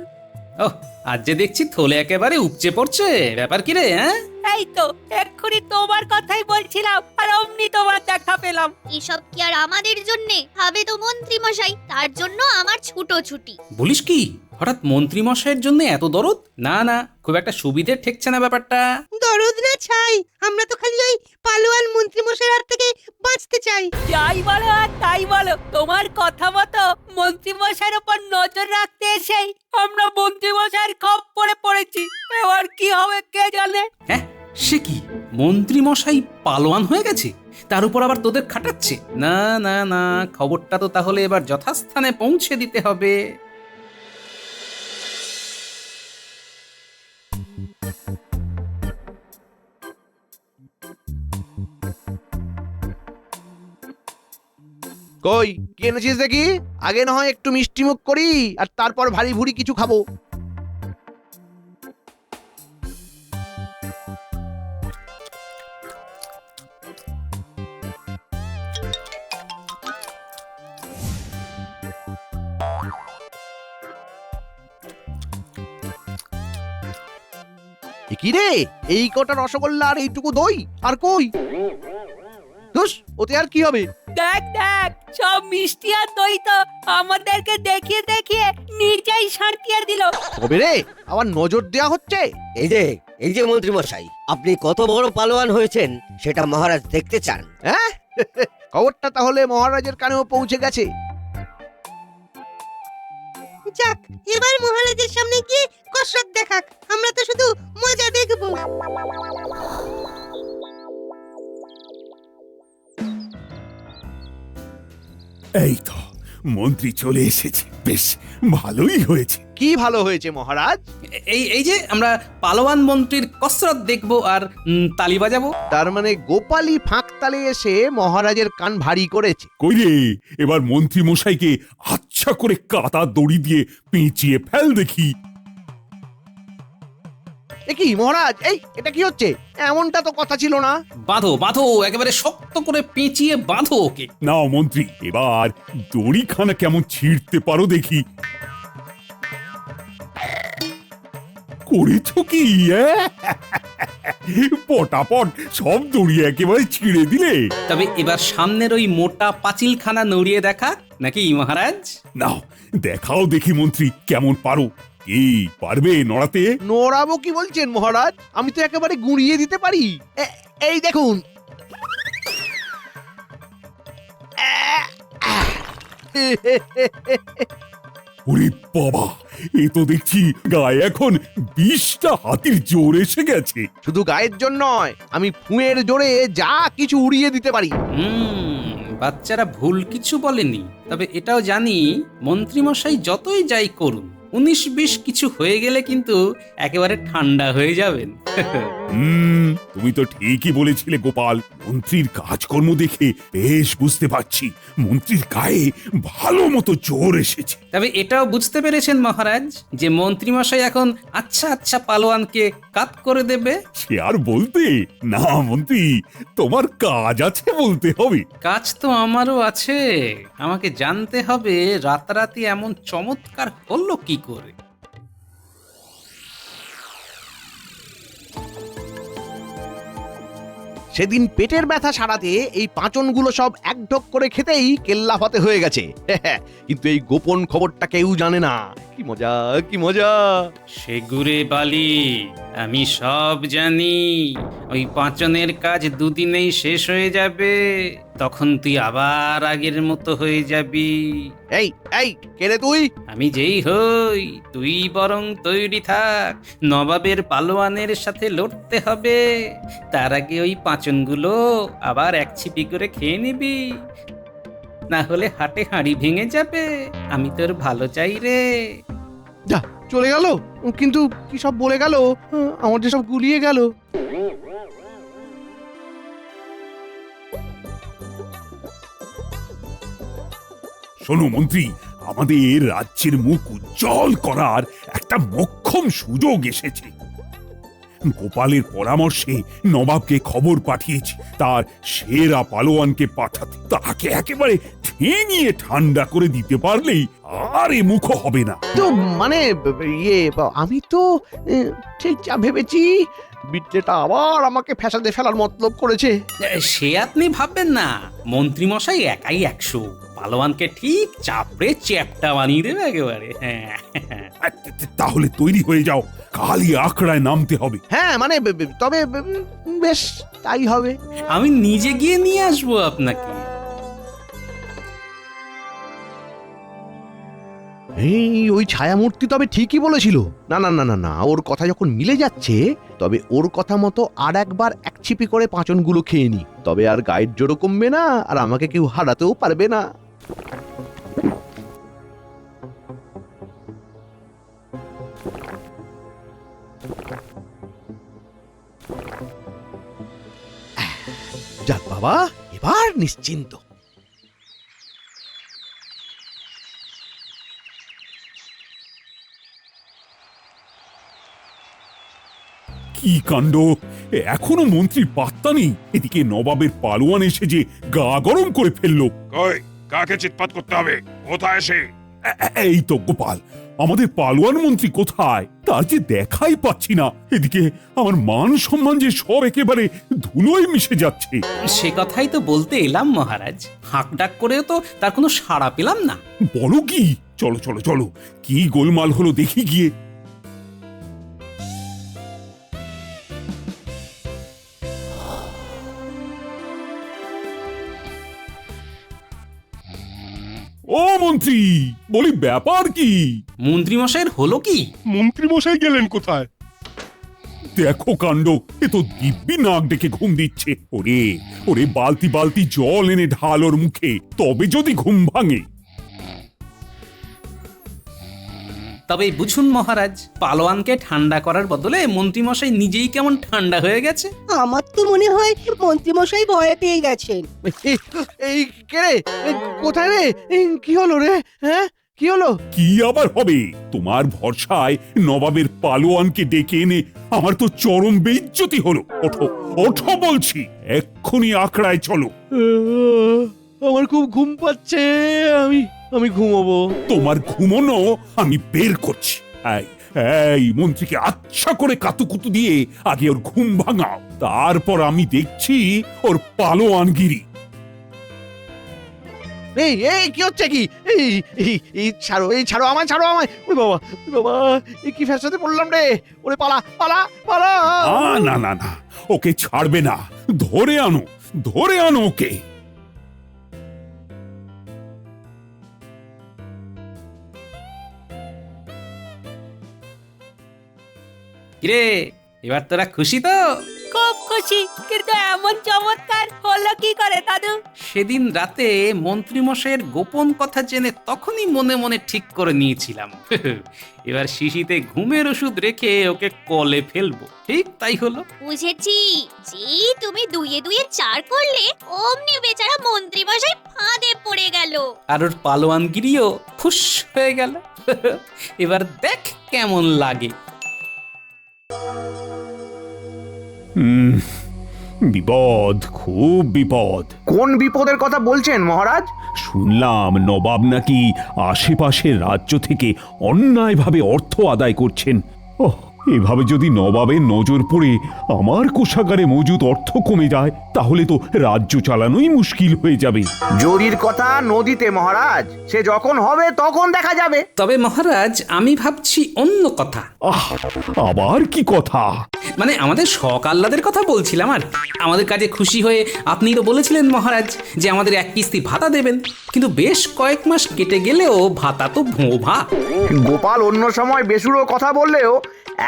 ওহ, আজ যে দেখছি থলে একেবারে উপচে পড়ছে। ব্যাপার কি রে? হ্যাঁ, এই তো এক্ষুনি তোমার কথাই বলছিলাম, আর অমনি তোমার দেখা পেলাম। এসব কি আর আমাদের জন্যে? খাবে তো মন্ত্রী মশাই, তার জন্য আমার ছুটোছুটি। বলিস কি? হঠাৎ মন্ত্রী মশাইয়ের জন্য এত দরদ? না না, খুব একটা সুবিধে ঠেকছে না ব্যাপারটা। দরদ না ছাই, আমরা তো খালি ওই পালোয়ান মন্ত্রী মশাইয়ের হাত থেকে বাঁচতে চাই। যাই বলো আর তাই বলো, তোমার কথা মতো মন্ত্রী মশাইয়ের উপর নজর রাখতে এসেই আমরা মন্ত্রী মশাইয়ের খপ্পরে পড়েছি। এবার কি হবে কে জানে। হ্যাঁ, সে কি মন্ত্রী মশাই পালোয়ান হয়ে গেছে, তার উপর আবার তোদের খাটাচ্ছে? না না না, খবরটা তো তাহলে এবার যথাস্থানে পৌঁছে দিতে হবে। কই কি এনেছিস দেখি? আগে না হয় একটু মিষ্টি মুখ করি, আর তারপর ভারী ভুরি কিছু খাবো। কি রে, এই কটা রসগোল্লা আর এইটুকু দই, আর কই? ধুস, ওতে আর কি হবে? দেখ দেখ সব মিষ্টি আর দই তো আমাদেরকে দেখিয়ে দেখিয়ে নিজেই সাঁটিয়ে দিল। তবে রে আবার নজর দেওয়া হচ্ছে। এই যে মন্ত্রী মশাই, আপনি কত বড় পালোয়ান হয়েছেন সেটা মহারাজ দেখতে চান। হ্যাঁ খবরটা তাহলে মহারাজের কানেও পৌঁছে গেছে। যাক, এবার মহারাজের সামনে গিয়ে কসরত দেখাক, আমরা তো শুধু মজা দেখব। এই তো মন্ত্রী চলে এসেছে, বেশ ভালোই হয়েছে। কি ভালো হয়েছে মহারাজ? এই যে আমরা পালোয়ান মন্ত্রীর কসরত দেখবো আর তালি বাজাবো। তার মানে গোপালই ফাঁক তালে এসে মহারাজের কান ভারী করেছে। কই রে, এবার মন্ত্রী মশাইকে আচ্ছা করে কাটা দড়ি দিয়ে পেঁচিয়ে ফেল দেখি। এ কি মহারাজ, এই এটা কি হচ্ছে? এমনটা তো কথা ছিল না। বাঁধো বাঁধো, একেবারে শক্ত করে পেঁচিয়ে বাঁধো ওকে। নাও মন্ত্রী, এবার দড়িখানা কেমন ছিঁড়তে পারো দেখি। করেছো কি? পটাপট সব দড়ি একেবারে ছিঁড়ে দিলে। তবে এবার সামনের ওই মোটা পাঁচিলখানা নড়িয়ে দেখা নাকি মহারাজ? নাও দেখাও দেখি মন্ত্রী, কেমন পারো। কি পারবে নড়াতে? নড়াবো কি বলছেন মহারাজ? আমি তো একেবারে গুঁড়িয়ে দিতে পারি। এই দেখুন। ওরে বাবা, এ তো দেখছি গায়ে এখন 20টা হাতির জোর এসে গেছে। শুধু গায়ের জন্য নয়, আমি ফুঁয়ের জোরে যা কিছু উড়িয়ে দিতে পারি। বাচ্চারা ভুল কিছু বলেনি। তবে এটাও জানি মন্ত্রীমশাই যতই যাই করুন, 19-20 কিছু হয়ে গেলে কিন্তু একেবারে ঠান্ডা হয়ে যাবেন। তুমি তো ঠিকই বলেছিলে গোপাল। মন্ত্রীর কাজকর্ম দেখে বেশ বুঝতে পারছি মন্ত্রীর গায়ে ভালো মতো জোর এসেছে। তবে এটাও বুঝতে পেরেছেন মহারাজ যে মন্ত্রীমশাই এখন আচ্ছা আচ্ছা পালোয়ানকে কাত করে দেবে। সে আর বলতে না মন্ত্রী, তোমার কাজ আছে বলতে হবে। কাজ তো আমারও আছে। আমাকে জানতে হবে রাতারাতি এমন চমৎকার হলো কি করে। সেদিন পেটের ব্যথা সারাতে এই পাঁচনগুলো সব এক ঢোক করে খেতেই কেল্লাফাতে হয়ে গেছে। কিন্তু এই গোপন খবরটা কেউ জানে না। কি মজা, কি মজা! সেগুরে বালি, আমি সব জানি। ওই পাঁচনের কাজ দুদিনেই শেষ হয়ে যাবে। তখন তুই আবার আগের মতো হয়ে যাবি। এই এই কে রে তুই? আমি যেই হই, তুই বরং তৈরি থাক। নবাবের পালোয়ানের সাথে লড়তে হবে। তার আগে ওই পাঁচনগুলো আবার এক ছিপি করে খেয়ে নিবি, না হলে হাটে হাঁড়ি ভেঙে যাবে। আমি তোর ভালো চাই রে। যা চলে গেল, কিন্তু কি সব বলে গেল, আমার যে সব গুলিয়ে গেল। শোনো মন্ত্রী, আমাদের রাজ্যের মুখ উজ্জ্বল করার একটা মোক্ষম সুযোগ এসেছে। গোপালের পরামর্শে নবাবকে খবর পাঠিয়েছি তার সেরা পালোয়ানকে পাঠাতে। তাকে একেবারে ঠেঙিয়ে ঠান্ডা করে দিতে পারলেই আর এ মুখ হবে না। তো মানে আমি তো ঠিক যা ভেবেছি, বিটলেটা আবার আমাকে ফ্যাসাদে ফেলার মতলব করেছে। সে আপনি ভাববেন না, মন্ত্রীমশাই একাই 100। পালোয়ানকে ঠিক চাপড়ে চ্যাপটা বানিয়ে দেবে একেবারে। হ্যাঁ, তাহলে তৈরি হয়ে যাও, কালই আখড়ায় নামতে হবে। হ্যাঁ মানে তবে বেশ তাই হবে। আমি নিজে গিয়ে নিয়ে আসবো আপনাকে। এই ওই ছায়ামূর্তি তবে ঠিকই বলেছিল। না না না না না, ওর কথা যখন মিলে যাচ্ছে, তবে ওর কথা মতো আর একবার এক ছিপি করে পাঁচনগুলো খেয়ে নি। তবে আর গায়ের জোরও কমবে না, আর আমাকে কেউ হারাতেও পারবে না। যাক বাবা, এবার নিশ্চিন্ত। কি কাণ্ড, এখনো মন্ত্রী পাত্তা নেই। এদিকে নবাবের পালোয়ান এসে যে গা গরম করে ফেললো। কই, কাকে চিৎপাত করতে হবে? কোথায় সে? এই তো গোপাল, আমাদের পালোয়ান মন্ত্রী কোথায় তার যে দেখাই পাচ্ছি না। এদিকে আমার মান সম্মান যে সব একেবারে ধুলোয় মিশে যাচ্ছে। সে কথাই তো বলতে এলাম মহারাজ, হাঁক ডাক করেও তো তার কোনো সাড়া পেলাম না। বলো কি? চলো চলো চলো, কি গোলমাল হলো দেখি গিয়ে। ও মন্ত্রী, বলি ব্যাপার কি? মন্ত্রী মশাইয়ের হলো কি? মন্ত্রী মশাই গেলেন কোথায়? দেখো কাণ্ড, এ তো দিব্যি নাক ডেকে ঘুম দিচ্ছে। ওরে ওরে, বালতি বালতি জল এনে ঢাল ওর মুখে, তবে যদি ঘুম ভাঙে। তবে বুঝুন মহারাজ, পালোয়ানকে ঠান্ডা করার বদলে মন্ত্রী মশাই নিজেই কেমন ঠান্ডা হয়ে গেছে। আমার তো মনে হয় মন্ত্রীমশাই ভয় পেয়ে গেছেন। এই কে রে? কোথায় রে? কি হলো রে? হ্যাঁ, কি হলো? কি আবার হবে? তোমার ভরসায় নবাবের পালোয়ানকে ডেকে এনে আমার তো চরম বেইজ্জতি হলো। ওঠো ওঠো বলছি, এক্ষুনি আখড়ায় চলো। আমার খুব ঘুম পাচ্ছে, আমি ঘুমোবো। তোমার ঘুমোনো আমি বের করছি। এই এই মন্ত্রীকে আচ্ছা করে কাতুকুতু দিয়ে আগে ওর ঘুম ভাঙাও, তারপর আমি দেখছি ওর পালোয়ানগিরি। এই এই কি হচ্ছে কি? এই ছাড়ো আমায়, ওই বাবা, এই কি ফ্যাসাতে পড়লাম রে? ওরে পালা পালা পালা! না না না, ওকে ছাড়বে না, ধরে আনো ওকে। কিরে, এবার তোরা খুশি তো? খুব খুশি, কিন্তু এমন চমৎকার হলো কি করে দাদু? সেদিন রাতে মন্ত্রী মশাইয়ের গোপন কথা জেনে তখনই মনে মনে ঠিক করে নিয়েছিলাম এবার শিশিতে ঘুমের ওষুধ রেখে ওকে কলে ফেলবো। ঠিক তাই হলো। বুঝেছি, জি তুমি দুয়ে দুয়ে চার করলে অমনি বেচারা মন্ত্রী মশাই ফাঁদে পড়ে গেল, আর ওর পালোয়ানগিরিও ফুস হয়ে গেল এবার দেখ কেমন লাগে। বিপদ, খুব বিপদ। কোন বিপদের কথা বলছেন মহারাজ? শুনলাম নবাব নাকি আশেপাশের রাজ্য থেকে অন্যায়ভাবে অর্থ আদায় করছেন। ওহ, এভাবে যদি নবাবের নজর পড়ে আমার কোষাগারে মজুদ অর্থ কমে যায়, তাহলে তো রাজ্য চালানোই মুশকিল হয়ে যাবে। জরির কথা নদীতে মহারাজ, সে যখন হবে তখন দেখা যাবে। তবে মহারাজ, আমি ভাবছি অন্য কথা। আবার কি কথা? মানে আমাদের শখ আহ্লাদের কথা বলছিলাম। আর আমাদের কাজে খুশি হয়ে আপনি তো বলেছিলেন মহারাজ যে আমাদের এক কিস্তি ভাতা দেবেন, কিন্তু বেশ কয়েক মাস কেটে গেলেও ভাতা তো ভোঁ-ভা। গোপাল অন্য সময় বেসুরো কথা বললেও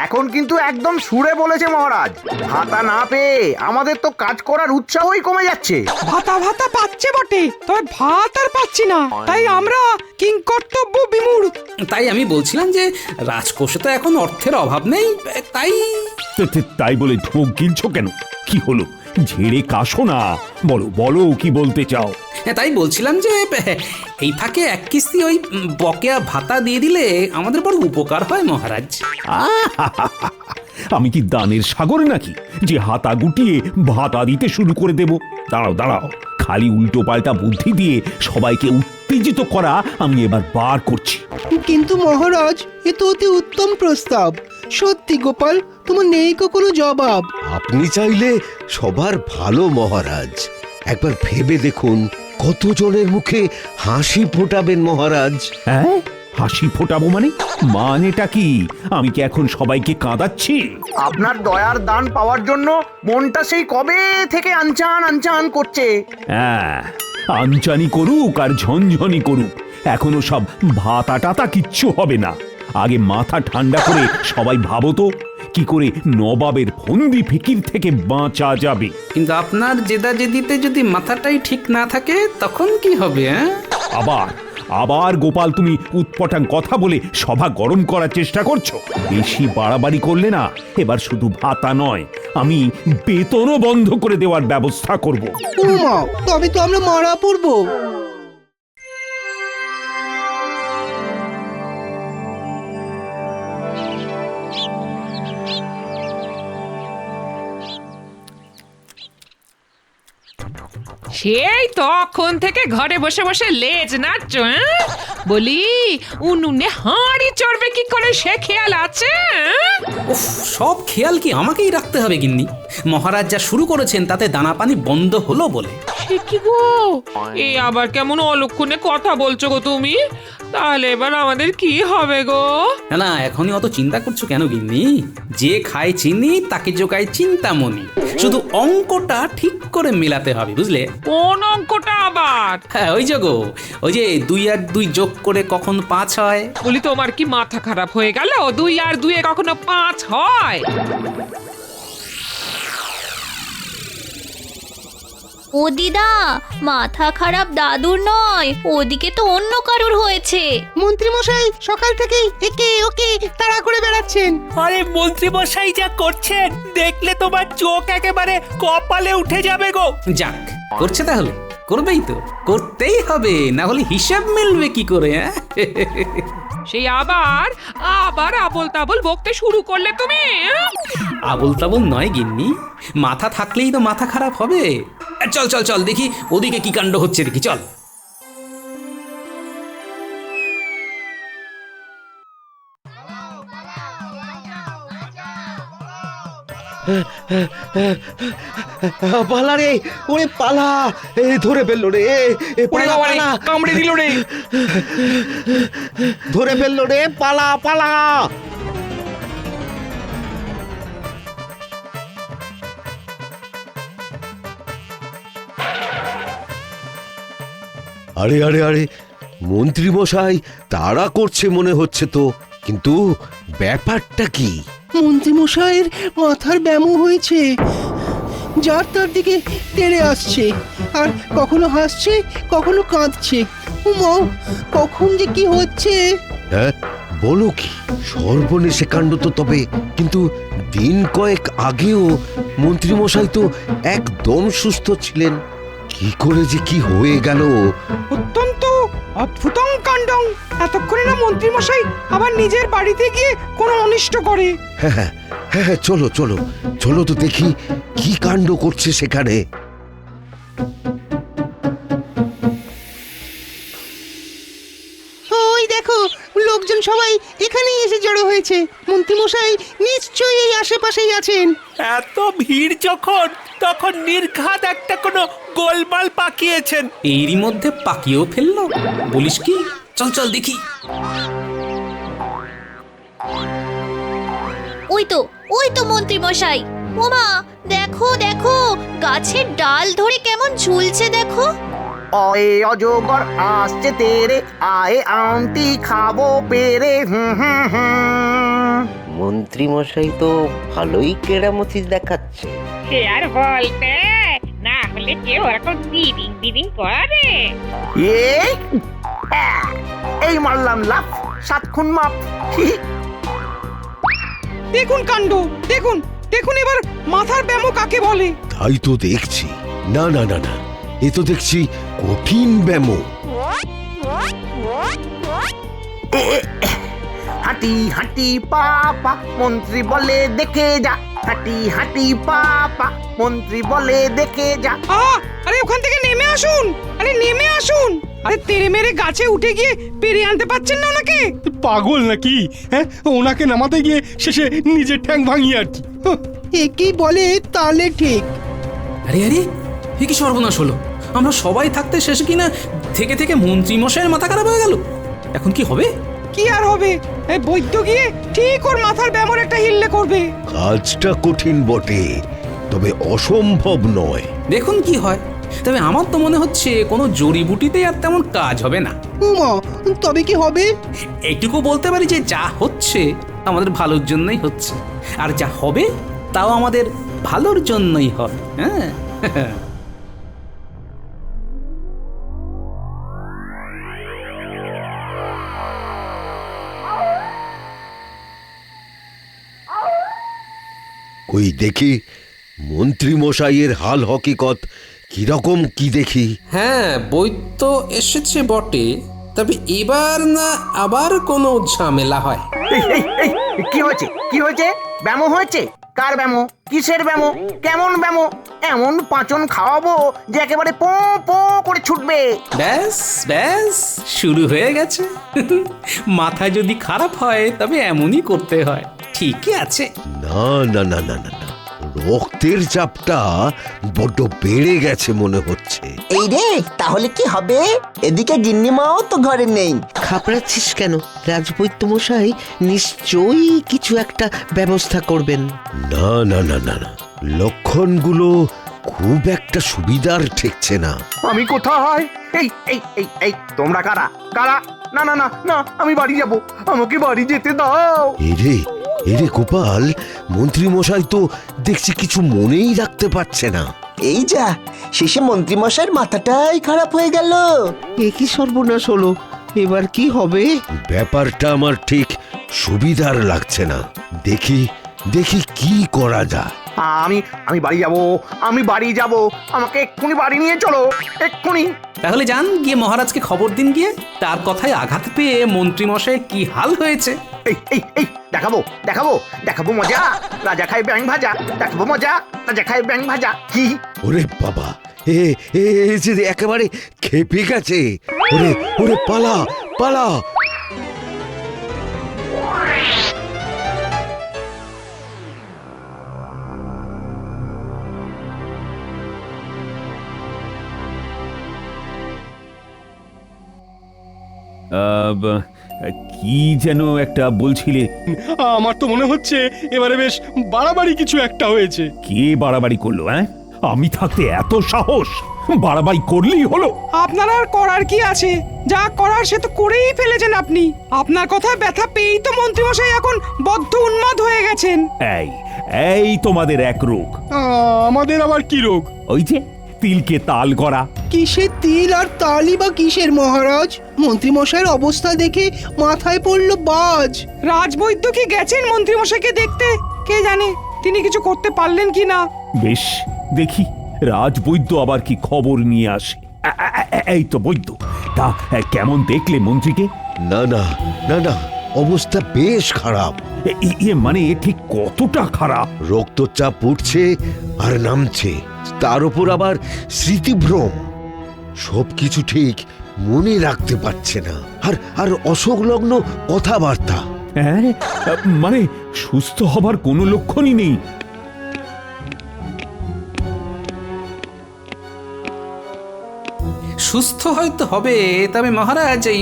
এখন কিন্তু একদম সুরে বলেছে মহারাজ। ভাতা না পেয়ে আমাদের তো কাজ করার উৎসাহই কমে যাচ্ছে। ভাতা পাচ্ছে বটে, তবে ভাত আর পাচ্ছি না, তাই আমরা কিংকর্তব্য বিমূঢ়। তাই আমি বলছিলাম যে রাজকোষে তো এখন অর্থের অভাব নেই, তাই বলে ঢোক গিলছো কেন? কি হলো? ঝেড়ে কাশো না, বলো কি বলতে চাও? তাই বলছিলাম যে এই ফাঁকে এক কিস্তি ওই বকেয়া ভাতা দিয়ে দিলে আমাদের বড় উপকার হয় মহারাজ। আমি কি দানের সাগর নাকি যে হাতা গুটিয়ে ভাতা দিতে শুরু করে দেব? দাঁড়াও, খালি উল্টো পাল্টা বুদ্ধি দিয়ে সবাইকে উত্তেজিত করা আমি এবার বার করছি। কিন্তু মহারাজ, এ তো অতি উত্তম প্রস্তাব। সত্যি গোপাল, তোমার নেই কোনো জবাব। আপনি চাইলে সবার ভালো মহারাজ, একবার ভেবে দেখুন কতজনের মুখে হাসি ফোটাবেন মহারাজ। হ্যাঁ, হাসি ফোটাবো মানেটা কি? আমি কি এখন সবাইকে কাঁদাচ্ছি? আপনার দয়ার দান পাওয়ার জন্য মনটা সেই কবে থেকে আনচান করছে। হ্যাঁ, আনচানি করুক আর ঝনঝনি করুক, এখনো সব ভাতা টাতা কিচ্ছু হবে না। আগে মাথা ঠান্ডা করে সবাই ভাবো তো, কি করে নবাবের ফন্দি ফিকির থেকে বাঁচা যাবে। কিন্তু আপনার জেদাজেদিতে যদি মাথাটাই ঠিক না থাকে তখন কি হবে? আবার গোপাল, তুমি উৎপটাং কথা বলে সভা গরম করার চেষ্টা করছো। বেশি বাড়াবাড়ি করলে না, এবার শুধু ভাতা নয়, আমি বেতনও বন্ধ করে দেওয়ার ব্যবস্থা করব। তবে তো আমরা মারা পড়বো। সেই তখন থেকে ঘরে বসে বসে লেজ নাচছো, বলি উনুনে হাঁড়ি চড়বে কি করে সে খেয়াল আছে? উফ, সব খেয়াল কি আমাকেই রাখতে হবে গিন্নি? মহারাজ যা শুরু করেছেন তাতে দানা পানি বন্ধ হলো বলে। সে কি গো, এই আবার কেমন অলক্ষণে কথা বলছো গো তুমি? তাহলে এবার আমাদের কি হবে গো? না না, এখনই অত চিন্তা করছো কেন গিন্নি? যে খায় চিনি তাকে জোগায় চিন্তামণি। শুধু অঙ্কটা ঠিক করে মেলাতে হবে, বুঝলে? কোন অঙ্কটা আবার? হ্যাঁ, ওই যে গো, ওই যে 2 আর 2 যোগ করে কখন 5 হয়। বলি তোমার কি মাথা খারাপ হয়ে গেল? 2 আর 2 কখনো 5 হয়? ও দিদা, মাথা খারাপ দাদুর নয়, ওদিকে তো অন্য কারুর হয়েছে। মন্ত্রী মশাই সকাল থেকেই একে ওকে তাড়া করে বেড়াচ্ছেন। আরে মন্ত্রী মশাই যা করছেন দেখলে তোমার চোখ একেবারে কপালে উঠে যাবে গো। যাক, করছে তাহলে, করবেই তো, করতেই হবে, না হলে হিসাব মিলবে কি করে? সেই আবার আবার আবল তাবল বকতে শুরু করলে তুমি। আবল তাবল নয় গিন্নি, মাথা থাকলেই তো মাথা খারাপ হবে। চল চল চল, দেখি ওদিকে কি কাণ্ড হচ্ছে, দেখি চল। পালা রে, ওরে পালা, ধরে ফেললো রে, কামড়ে দিল রে। ধরে ফেললো রে, পালা পালা। আরে আরে আরে, মন্ত্রী মশাই তাড়া করছে মনে হচ্ছে তো, কিন্তু ব্যাপারটা কি? মন্ত্রী মশাইয়ের মাথার ব্যামো হয়েছে, যার তার দিকে তেড়ে আসছে, আর কখনো হাসছে কখনো কাঁদছে। উমা, কখন যে কি হচ্ছে! হ্যাঁ, বলো কি? সর্বনেশে কাণ্ড তো তবে। কিন্তু দিন কয়েক আগেও মন্ত্রী মশাই তো একদম সুস্থ ছিলেন, কি করে যে কি হয়ে গেল! অত্যন্ত অদ্ভুতং কাণ্ডং। এতক্ষণে না মন্ত্রী মশাই আবার নিজের বাড়িতে গিয়ে কোনো অনিষ্ট করে। হ্যাঁ হ্যাঁ হ্যাঁ, চলো চলো চলো তো দেখি কি কাণ্ড করছে সেখানে। ওই দেখো, লোকজন সবাই এখানেই এসে জড়ো হয়েছে। মন্ত্রী মশাই নিশ্চয়ই এই আশেপাশেই আছেন। এত ভিড় যখন, তখন নির্ঘাত একটা কোনো গোলমাল পাকিয়েছেন। এরই মধ্যে পাকিয়েও ফেললো, বলিস কি? চল চল দেখি। ওই তো মন্ত্রী মশাই। ওমা, দেখো দেখো, গাছের ডাল ধরে কেমন ঝুলছে দেখো। অয়ে অজগর আসছে তেরে, আয়ে আমটি খাবো পেরে। মন্ত্রী মশাই তো ভালোই কেরামতি দেখাচ্ছে। সে আর বলতে, না হলে কেউ এরকম দিদিং দিদিং করে। এই মারলাম লাফ, 7 খুন মাপ। দেখুন কাণ্ড, দেখুন দেখুন, এবার মাথার ব্যামো কাকে বলে? তাই তো দেখছি। না না না না, এ তো দেখছি কঠিন ব্যামো। হাঁটি হাঁটি পাপা, মন্ত্রী বলে দেখে যা। হাঁটি হাঁটি পাপা, মন্ত্রী বলে দেখে যা। আরে ওখান থেকে নেমে আসুন, আরে নেমে আসুন। আরে তেরে মেরে গাছে উঠে গিয়ে পেরে আনতে পারছেন না ওনাকে? পাগল নাকি? হ্যাঁ, ওনাকে নামাতে গিয়ে শেষে নিজের ঠ্যাং ভাঙিয়ে আর কি। একেই বলে তালে ঠিক। আরে আরে, এ কি সর্বনাশ হলো! আমরা সবাই থাকতে শেষে কিনা থেকে থেকে মন্ত্রী মশাইয়ের মাথা খারাপ হয়ে গেল। এখন কি হবে? কি আর হবে, এই বৈদ্য গিয়ে ঠিক ওর মাথার ব্যামোর একটা হিল্লে করবে। কাজটা কঠিন বটে, তবে অসম্ভব নয়। দেখুন কি হয়। তবে আমার তো মনে হচ্ছে কোনো জড়িবুটিতে আর তেমন কাজ হবে না। উমা, তবে কি হবে? এইটুকু বলতে পারি যে যা হচ্ছে আমাদের ভালোর জন্যই হচ্ছে, আর যা হবে তাও আমাদের ভালোর জন্যই হবে। হ্যাঁ, কই দেখি মন্ত্রী মশাইয়ের হাল হকিকত কিরকম কি দেখি। হ্যাঁ, বৈদ্য এসেছে বটে, তবে এবার না আবার কোনো ঝামেলা হয়। কি হয়েছে? কি হয়েছে? ব্যামো হয়েছে? কার ব্যামো, কিসের ব্যামো, কেমন ব্যামো, এমন পাঁচন খাওয়াবো যে একেবারে পো পো করে ছুটবে। ব্যাস ব্যাস শুরু হয়ে গেছে। মাথা যদি খারাপ হয় তবে এমনই করতে হয়। ঠিকই আছে। না না না না না না, রক্তের চাপটা বড্ড বেড়ে গেছে মনে হচ্ছে। এই রে, তাহলে কি হবে? এদিকে গিন্নিমাও তো ঘরে নেই। ঘাবড়াচ্ছিস কেন? রাজবৈদ্য মশাই নিশ্চয়ই কিছু একটা ব্যবস্থা করবেন। না না না না না, লক্ষণগুলো খুব একটা সুবিধার ঠেকছে না। আমি কোথায়? এই এই এই এই তোমরা কারা কারা? না না না না, আমি বাড়ি যাব, আমাকে বাড়ি যেতে দাও। এরে এরে গোপাল, মন্ত্রী মশাই তো দেখছি কিছু মনেই রাখতে পারছে না। এই যা, শেষে মন্ত্রী মশাইয়ের মাথাটাই খারাপ হয়ে গেল। এ কি সর্বনাশ হলো? এবার কি হবে? ব্যাপারটা আমার ঠিক সুবিধার লাগছে না। দেখি দেখি কি করা যায়। আমি আমি বাড়ি যাব, আমি বাড়ি যাব, আমাকে এক্ষুনি বাড়ি নিয়ে চলো, এক্ষুনি। তাহলে যান, গিয়ে মহারাজকে খবর দিন গিয়ে। তার কথায় আঘাত পেয়ে মন্ত্রী মশাই কি হাল হয়েছে। এই এই এই দেখাবো দেখাবো দেখাবো মজা, রাজা খায় ব্যাং ভাজা, দেখাবো মজা, রাজা খায় ব্যাং ভাজা। কি? ওরে বাবা, এ এ যে একেবারে খেপে গেছে। ওরে ওরে পালা পালা। কি যেন একটা বলছিলে? আমার তো মনে হচ্ছে এবারে বেশ বাড়াবাড়ি কিছু একটা হয়েছে। কে বাড়াবাড়ি করলো? আমি থাকতে এত সাহস? বাড়াবাড়ি করলেই হলো? আপনার আর করার কি আছে? যা করার সে তো করেই ফেলেছেন আপনি। আপনার কথায় ব্যথা পেয়েই তো মন্ত্রীমশাই এখন বদ্ধ উন্মাদ হয়ে গেছেন। এই এই তোমাদের এক রোগ। আমাদের আবার কি রোগ? ওই যে তিলকে তাল করা। কিসের তিল আর তালই বা কিসের মহারাজ? মন্ত্রীমশাইয়ের অবস্থা দেখে মাথায় পড়ল বাজ। রাজবৈদ্য কি গেছেন মন্ত্রীমশাইকে দেখতে? কে জানে তিনি কিছু করতে পারলেন কি না। বেশ, দেখি রাজবৈদ্য আবার কি খবর নিয়ে আসে। এই তো বৈদ্য, তা কেমন দেখলে মন্ত্রীকে? না না না না, অবস্থা বেশ খারাপ। মানে ঠিক কতটা খারাপ? রক্তচাপ উঠছে আর নামছে, তার উপর আবার স্মৃতিভ্রম। সবকিছু ঠিক মনে রাখতে পারছে না, আর আর অসংলগ্ন কথাবার্তা। হ্যাঁ, মানে সুস্থ হবার কোনো লক্ষণই নেই। সুস্থ হয়তো হবে, তবে মহারাজ এই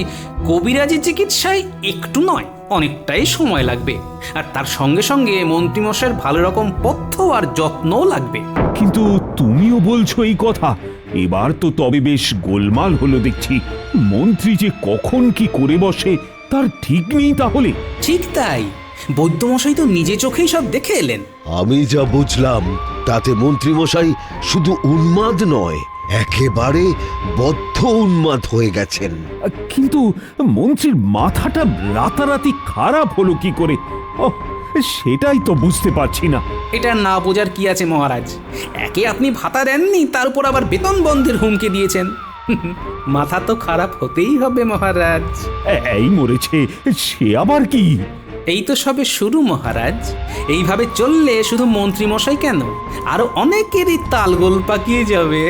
কবিরাজি চিকিৎসায় একটু নয় অনেকটাই সময় লাগবে। আর তার সঙ্গে সঙ্গে মন্ত্রীমশাইয়ের ভালো রকম পথ্য আর যত্নও লাগবে। কিন্তু তুমিও বলছো এই কথা? এবার তো তবে বেশ গোলমাল হলো দেখছি। মন্ত্রী যে কখন কি করে বসে তার ঠিক নেই তাহলে। ঠিক তাই, বৈদ্যমশাই তো নিজে চোখেই সব দেখে এলেন। আমি যা বুঝলাম তাতে মন্ত্রীমশাই শুধু উন্মাদ নয়, একেবারে বদ্ধ উন্মাদ হয়ে গেছেন। কিন্তু মন্ত্রীর মাথাটা রাতারাতি খারাপ হলো কি করে? সেটাই তো বুঝতে পারছি না। এটা না বোঝার কি আছে মহারাজ? একে আপনি ভাতা দেননি, তার উপর আবার বেতন বন্ধের হুমকি দিয়েছেন। মাথা তো খারাপ হতেই হবে মহারাজ। এই মরেছে, সে আবার কি? এই তো সবে শুরু মহারাজ। এইভাবে চললে শুধু মন্ত্রী মশাই কেন, আরো অনেকেরই তালগোল পাকিয়ে যাবে।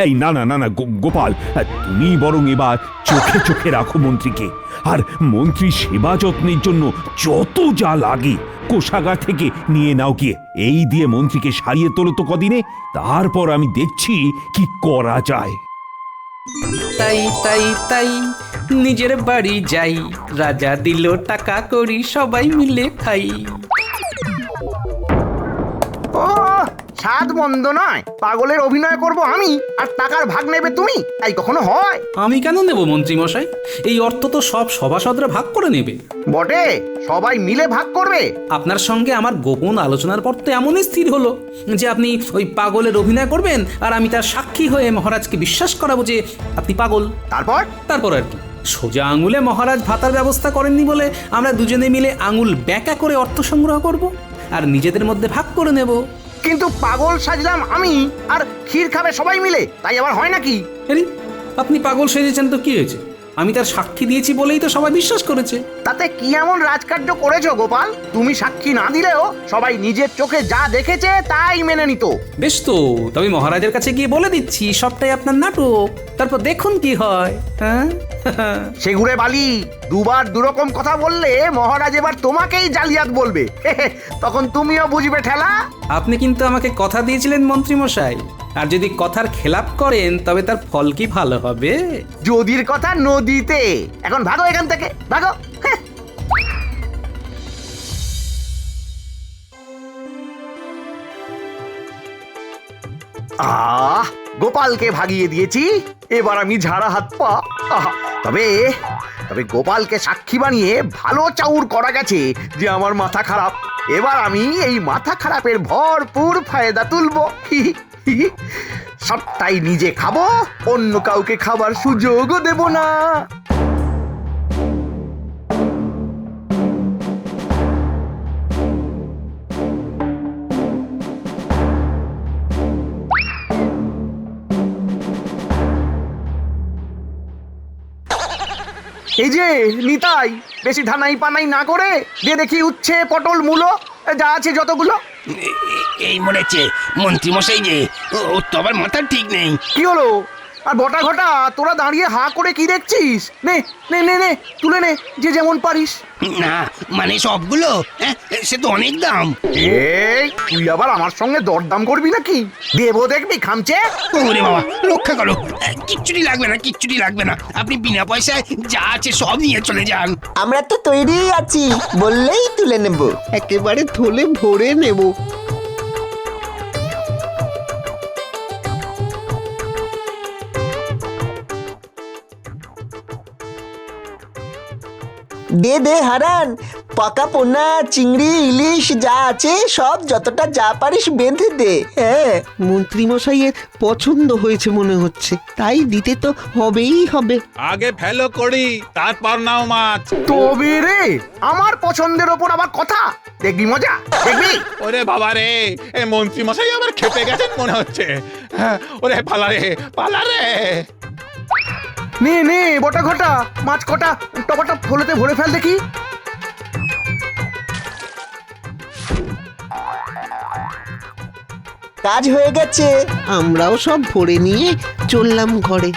এই না না না না গোপাল, তুমি বরং এবার চোখে চোখে রাখো মন্ত্রীকে। আর মন্ত্রী সেবা যত্নের জন্য যত যা লাগে কোষাগার থেকে নিয়ে নাও গিয়ে। এই দিয়ে মন্ত্রীকে সারিয়ে তোলো তো কদিনে, তারপর আমি দেখছি কি করা যায়। তাই তাই তাই নিজের বাড়ি যাই, রাজা দিল টাকা করি সবাই মিলে খাই। ও সাত মন্দ নয়, পাগলের অভিনয় করব আমি আর টাকার ভাগ নেবে তুমি, তাই কখনো হয়? আমি কেন নেব মন্ত্রী মশাই? এই অর্থ তো সব সভাসদরা ভাগ করে নেবে। বটে, সবাই মিলে ভাগ করবে। আপনার সঙ্গে আমার গোপন আলোচনার পর তো এমনই স্থির হলো যে আপনি ওই পাগলের অভিনয় করবেন, আর আমি তার সাক্ষী হয়ে মহারাজকে বিশ্বাস করাবো যে আপনি পাগল। তারপর আর কি, সোজা আঙুলে মহারাজ ভাতার ব্যবস্থা করেননি বলে আমরা দুজনে মিলে আঙুল ব্যাকা করে অর্থ সংগ্রহ করব আর নিজেদের মধ্যে ভাগ করে নেব। কিন্তু পাগল সাজলাম আমি, আর ক্ষীর খাবে সবাই মিলে, তাই আবার হয় নাকি? আপনি পাগল সেজেছেন তো কি হয়েছে? আমি তার সাক্ষী দিয়েছি বলেই তো সবাই বিশ্বাস করেছে। তাতে কি এমন রাজকার্য করেছো গোপাল? তুমি সাক্ষী না দিলেও সবাই নিজের চোখে যা দেখেছে তাই মেনে নিত। বেশ তো, তবে মহারাজের কাছে গিয়ে বলে দিচ্ছি সবটাই আপনার নাটক, তারপর দেখুন কি হয়। হ্যাঁ সেগুড়ে বালি, দুবার দুরকম কথা বললে মহারাজ এবার তোমাকেই জালিয়াত বলবে। তখন তুমিও বুঝবে ঠেলা। আপনি কিন্তু আমাকে কথা দিয়েছিলেন মন্ত্রী মশাই, আর যদি কথার খেলাপ করেন তবে তার ফল কি ভালো হবে? যদির কথা নদীতে। এখন ভাগো এখান থেকে, ভাগো। গোপালকে ভাগিয়ে দিয়েছি, এবার আমি ঝাড়া হাত পা। তবে তবে গোপালকে সাক্ষী বানিয়ে ভালো চাউর করা গেছে যে আমার মাথা খারাপ। এবার আমি এই মাথা খারাপের ভরপুর ফায়দা তুলবো। সবটাই নিজে খাবো, অন্য কাউকে খাবার সুযোগও দেব না। এই যে নিতাই, বেশি ধানাই পানাই না করে দিয়ে দেখি উচ্ছে পটল মূলো যা আছে যতগুলো। এই মরেছে মন্ত্রী মশাই যে, ও তো আবার মাথা ঠিক নেই। কি হলো? আর বটা ঘটা তোরা দাঁড়িয়ে হা করে কি দেখছিস? নে নে নে নে তুলে নে, যে যেমন পারিস। না মানে সবগুলো? সে তো অনেক দাম। এই তুই আবার আমার সঙ্গে দরদাম করবি নাকি? দেবো দেখবি খামচে। ওরে বাবা, রক্ষা করো। কিচ্ছুটি লাগবে না, কিচ্ছুটি লাগবে না। আপনি বিনা পয়সায় যা আছে সব নিয়ে চলে যান। আমরা তো তৈরি আছি, বললেই তুলে নেব, একেবারে থলে ভরে নেব। দে দে হারান, পাকা পোনা চিংড়ি ইলিশ যা আছে সব যতটা যা পারিস বেঁধে দে। হ্যাঁ, মন্ত্রী মশাইয়ের পছন্দ হয়েছে মনে হচ্ছে, তাই দিতে তো হবেই হবে। আগে ফেলো করি, তারপর নাও মাছ। তবে রে, আমার পছন্দের ওপর আবার কথা। দেখবি মজা, দেখবি। ওরে বাবা রে, এই মন্ত্রী মশাই আবার খেপে গেছেন মনে হচ্ছে। ওরে পালা রে, পালা রে। নে নে বটা ঘটা, মাছ কটা টপাটা ফলেতে ভরে ফেল দেখি। কাজ হয়ে গেছে। আমরাও সব ভরে নিয়ে চললাম ঘরে।